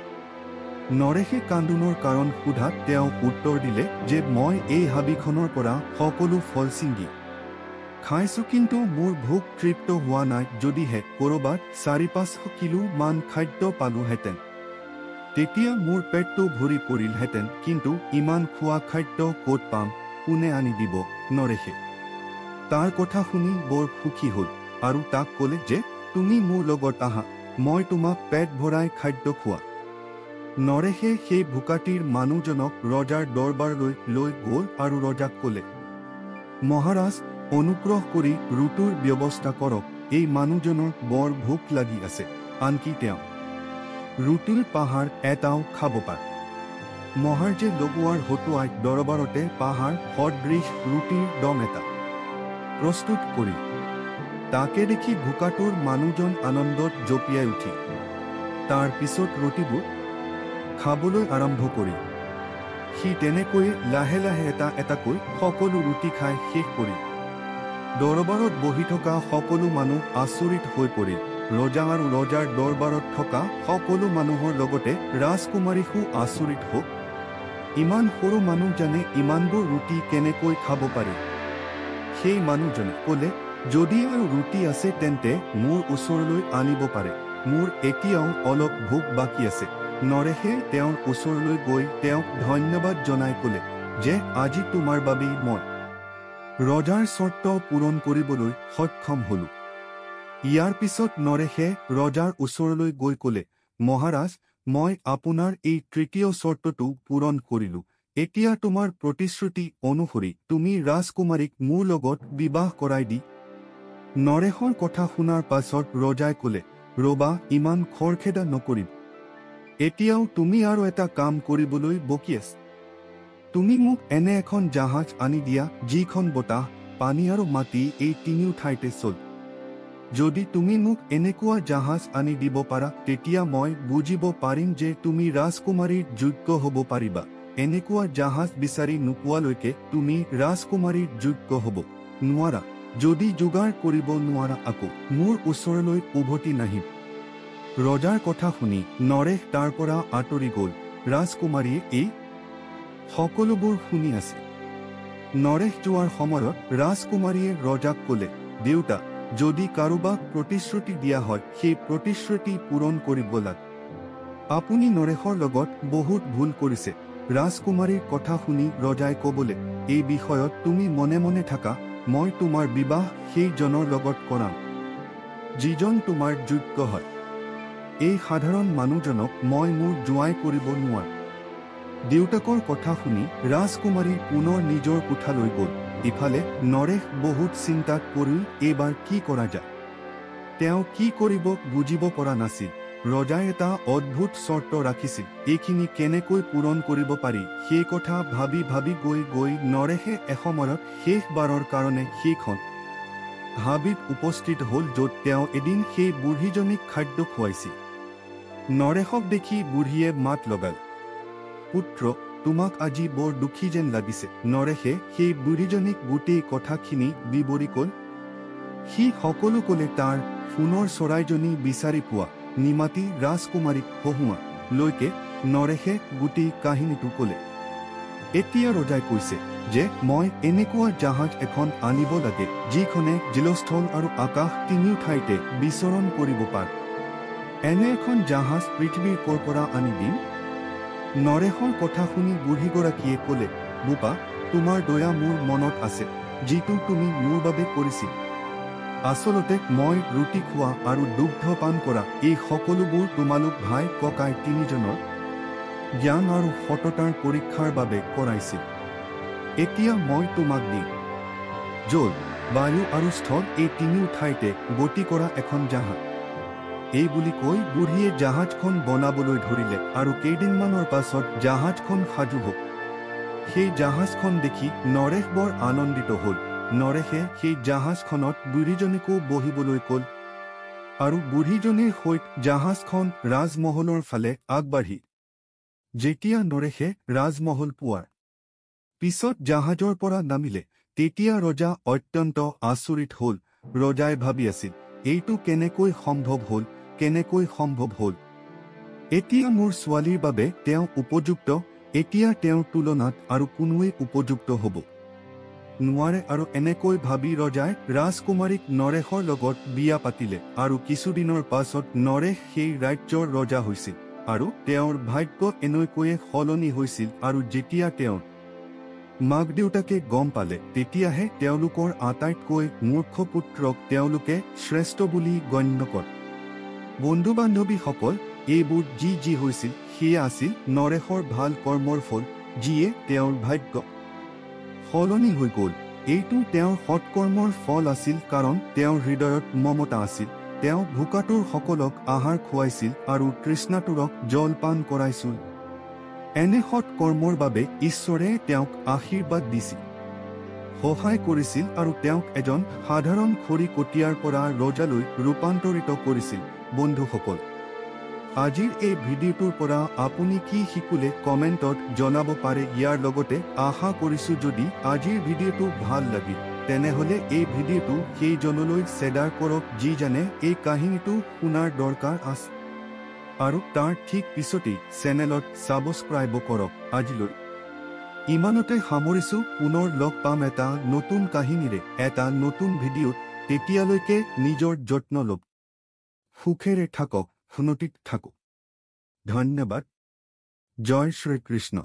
নৰেশে কান্দোনৰ কাৰণ সোধাত তেওঁ উত্তৰ দিলে যে মই এই হাবিখনৰ পৰা সকলো ফল ছিঙি খাইছো, কিন্তু মোৰ ভোক তৃপ্ত হোৱা নাই। যদিহে ক'ৰবাত 400-500 কিলো মান খাদ্য পালোহেঁতেন তেতিয়া মোৰ পেটটো ভৰি পৰিলহেঁতেন, কিন্তু ইমান খোৱা খাদ্য ক'ত পাম? কোনে আনি দিব? নৰেশে তাৰ কথা শুনি বৰ সুখী হ'ল আৰু তাক ক'লে যে তুমি মোৰ লগত আহা, মই তোমাক পেট ভৰাই খাদ্য খুৱাম। নৰেশে সেই ভোকাটিৰ মানুহজনক ৰজাৰ দৰবাৰলৈ লৈ গ'ল আৰু ৰজাক ক'লে, মহাৰাজ, অনুগ্ৰহ কৰি ৰুটিৰ ব্যৱস্থা কৰক, এই মানুহজনৰ বৰ ভোক লাগি আছে। আনকি তেওঁ ৰুটিৰ পাহাৰ এটাও খাব পাৰে। মহাৰাজে লগোৱাৰ হতুৱাই দৰবাৰতে পাহাৰ সদৃশ ৰুটিৰ দম এটা প্ৰস্তুত কৰি তাকে দেখি ভোকাতুৰ মানুহজন আনন্দত জঁপিয়াই উঠি তাৰ পিছত ৰুটিবোৰ খাবলৈ আৰম্ভ কৰি সি তেনেকৈয়ে লাহে লাহে এটা এটাকৈ সকলো ৰুটি খাই শেষ কৰি দৰবাৰত বহি থকা সকলো মানুহ আচৰিত হৈ পৰিল। ৰজা আৰু ৰজাৰ দৰবাৰত থকা সকলো মানুহৰ লগতে ৰাজকুমাৰীকো আচৰিত হ'ল। ইমান সৰু মানুহজনে ইমানবোৰ ৰুটি কেনেকৈ খাব পাৰে? সেই মানুহজনে ক'লে, যদি আৰু ৰুটি আছে তেন্তে মোৰ ওচৰলৈ আনিব পাৰে, মোৰ এতিয়াও অলপ ভোক বাকী আছে। নৰেশে তেওঁৰ ওচৰলৈ গৈ তেওঁক ধন্যবাদ জনাই ক'লে যে আজি তোমাৰ বাবেই মই ৰজাৰ চৰ্ত পূৰণ কৰিবলৈ সক্ষম হলো। ইয়াৰ পিছত নৰেশে ৰজাৰ ওচৰলৈ গৈ ক'লে, মহাৰাজ, মই আপোনাৰ এই তৃতীয় চৰ্তটো পূৰণ কৰিলো। এতিয়া তোমাৰ প্ৰতিশ্ৰুতি অনুসৰি তুমি ৰাজকুমাৰীক মোৰ লগত বিবাহ কৰাই দি। নৰেশৰ কথা শুনাৰ পাছত ৰজাই ক'লে, ৰবা, ইমান খৰখেদা নকৰিব। এতিয়াও তুমি আৰু এটা কাম কৰিবলৈ বকি আছা। তুমি মোক এনে এখন জাহাজ আনি দিয়া যিখন বতাহ, পানী আৰু মাটি এই তিনিও ঠাইতে চল। যদি তুমি মোক এনেকুৱা জাহাজ আনি দিব পাৰা তেতিয়া মই বুজিব পাৰিম যে তুমি ৰাজকুমাৰীৰ যোগ্য হ'ব পাৰিবা। এনেকুৱা জাহাজ বিচাৰি নোপোৱালৈকে তুমি ৰাজকুমাৰীৰ যোগ্য হ'ব নোৱাৰা। যদি যোগাৰ কৰিব নোৱাৰা আকৌ মোৰ ওচৰলৈ উভতি নাহিব। ৰজাৰ কথা শুনি নৰেশ তাৰ পৰা আঁতৰি গ'ল। ৰাজকুমাৰীয়ে এই সকলোবোৰ শুনি আছে। নৰেশ যোৱাৰ সময়ত ৰাজকুমাৰীয়ে ৰজাক ক'লে, দেউতা, যদি কাৰোবাক প্ৰতিশ্ৰুতি দিয়া হয় সেই প্ৰতিশ্ৰুতি পূৰণ কৰিব লাগে। আপুনি নৰেশৰ লগত বহুত ভুল কৰিছে। ৰাজকুমাৰীৰ কথা শুনি ৰজাই ক'বলে, এই বিষয়ত তুমি মনে মনে থাকা, মই তোমাৰ বিবাহ সেইজনৰ লগত কৰাম যিজন তোমাৰ যোগ্য হয়। এই সাধাৰণ মানুহজনক মই মোৰ জোঁৱাই কৰিব নোৱাৰো। দেউতাকৰ কথা শুনি ৰাজকুমাৰী পুনৰ নিজৰ কোঠালৈ গ'ল। ইফালে নৰেশ বহুত চিন্তাত পৰিল, এইবাৰ কি কৰা যায়। তেওঁ কি কৰিব বুজিব পৰা নাছিল। ৰজাই এটা অদ্ভুত চৰ্ত ৰাখিছিল, এইখিনি কেনেকৈ পূৰণ কৰিব পাৰি সেই কথা ভাবি ভাবি গৈ গৈ নৰেশে এসময়ত শেষবাৰৰ কাৰণে সেইখন হাবিত উপস্থিত হ'ল য'ত তেওঁ এদিন সেই বুঢ়ীজনীক খাদ্য খুৱাইছিল। নৰেশক দেখি বুঢ়ীয়ে মাত লগাল, পুত্ৰ, তোমাক আজি বৰ দুখী যেন লাগিছে। নৰেশে সেই বুঢ়ীজনীক গোটেই কথাখিনি বিৱৰি ক'ল। সি সকলো ক'লে, তাৰ সোণৰ চৰাইজনী বিচাৰি পোৱা, নিমাতি ৰাজকুমাৰীক হহুৱা লৈকে নৰেশে গোটেই কাহিনীটো ক'লে। এতিয়া ৰজাই কৈছে যে মই এনেকুৱা জাহাজ এখন আনিব লাগে যিখনে জলস্থল আৰু আকাশ তিনিও ঠাইতে বিচৰণ কৰিব পাৰে। এনে এখন জাহাজ পৃথিৱীৰ ক'ৰ পৰা আনি দিম? নৰেশৰ কথা শুনি বুঢ়ীগৰাকীয়ে ক'লে, বোপা, তোমাৰ দয়া মোৰ মনত আছে, যিটো তুমি মোৰ বাবে কৰিছিল। আচলতে মই ৰুটি খোৱা আৰু দুগ্ধ পান কৰা এই সকলোবোৰ তোমালোক ভাই ককাই তিনিজনৰ জ্ঞান আৰু সততাৰ পৰীক্ষাৰ বাবে কৰাইছিল। এতিয়া মই তোমাক দিম জল, বায়ু আৰু স্থল এই তিনিও ঠাইতে গতি কৰা এখন জাহাজ। এই বুলি কৈ বুঢ়ীয়ে জাহাজখন বনাবলৈ ধৰিলে আৰু কেইদিনমানৰ পাছত জাহাজখন সাজু হ'ল। সেই জাহাজখন দেখি নৰেশ বৰ আনন্দিত হ'ল। নৰেশে সেই জাহাজখনত বুঢ়ীজনীকো বহিবলৈ ক'ল আৰু বুঢ়ীজনীৰ সৈতে জাহাজখন ৰাজমহলৰ ফালে আগবাঢ়ি যেতিয়া নৰেশে ৰাজমহল পোৱাৰ পিছত জাহাজৰ পৰা নামিলে তেতিয়া ৰজা অত্যন্ত আচৰিত হ'ল। ৰজাই ভাবি আছিল, এইটো কেনেকৈ সম্ভৱ হ'ল, কেনেকৈ সম্ভৱ হ'ল। এতিয়া মোৰ ছোৱালীৰ বাবে তেওঁ উপযুক্ত, এতিয়া তেওঁৰ তুলনাত আৰু কোনোৱে উপযুক্ত হ'ব নোৱাৰে। আৰু এনেকৈ ভাবি ৰজাই ৰাজকুমাৰীক নৰেশৰ লগত বিয়া পাতিলে আৰু কিছুদিনৰ পাছত নৰেশ সেই ৰাজ্যৰ ৰজা হৈছিল আৰু তেওঁৰ ভাগ্য এনেকৈয়ে সলনি হৈছিল। আৰু যেতিয়া তেওঁৰ মাক দেউতাকে গম পালে তেতিয়াহে তেওঁলোকৰ আটাইতকৈ মূৰ্খ পুত্ৰক তেওঁলোকে শ্ৰেষ্ঠ বুলি গণ্য কৰে। বন্ধু বান্ধৱীসকল, এইবোৰ যি হৈছিল সেয়া আছিল নৰেশৰ ভাল কৰ্মৰ ফল, যিয়ে তেওঁৰ ভাগ্য সলনি হৈ গ'ল। এইটো তেওঁৰ সৎকৰ্মৰ ফল আছিল কাৰণ তেওঁৰ হৃদয়ত মমতা আছিল। তেওঁ ভোকাতুৰ সকলক আহাৰ খুৱাইছিল আৰু তৃষ্ণাতুৰক জলপান কৰাইছিল। এনে সৎকৰ্মৰ বাবে ঈশ্বৰে তেওঁক আশীৰ্বাদ দিছিল, সহায় কৰিছিল আৰু তেওঁক এজন সাধাৰণ খৰি কটীয়াৰ পৰা ৰজালৈ ৰূপান্তৰিত কৰিছিল। বন্ধুসকল, আজিৰ এই ভিডিঅ'টোৰ পৰা আপুনি কি শিকিলে কমেণ্টত জনাব পাৰে। ইয়াৰ লগতে আশা কৰিছোঁ যদি আজিৰ ভিডিঅ'টো ভাল লাগিল তেনেহ'লে এই ভিডিঅ'টো সেইজনলৈ শ্বেয়াৰ কৰক যিজনে এই কাহিনীটো শুনাৰ দৰকাৰ আছে, আৰু তাৰ ঠিক পিছতেই চেনেলত ছাবস্ক্ৰাইব কৰক। আজিলৈ ইমানতে সামৰিছোঁ। পুনৰ লগ পাম এটা নতুন কাহিনীৰে, এটা নতুন ভিডিঅ'ত। তেতিয়ালৈকে নিজৰ যত্ন লওক, সুখেৰে থাকক, উন্নতিত থাকক। ধন্যবাদ। জয় শ্ৰীকৃষ্ণ।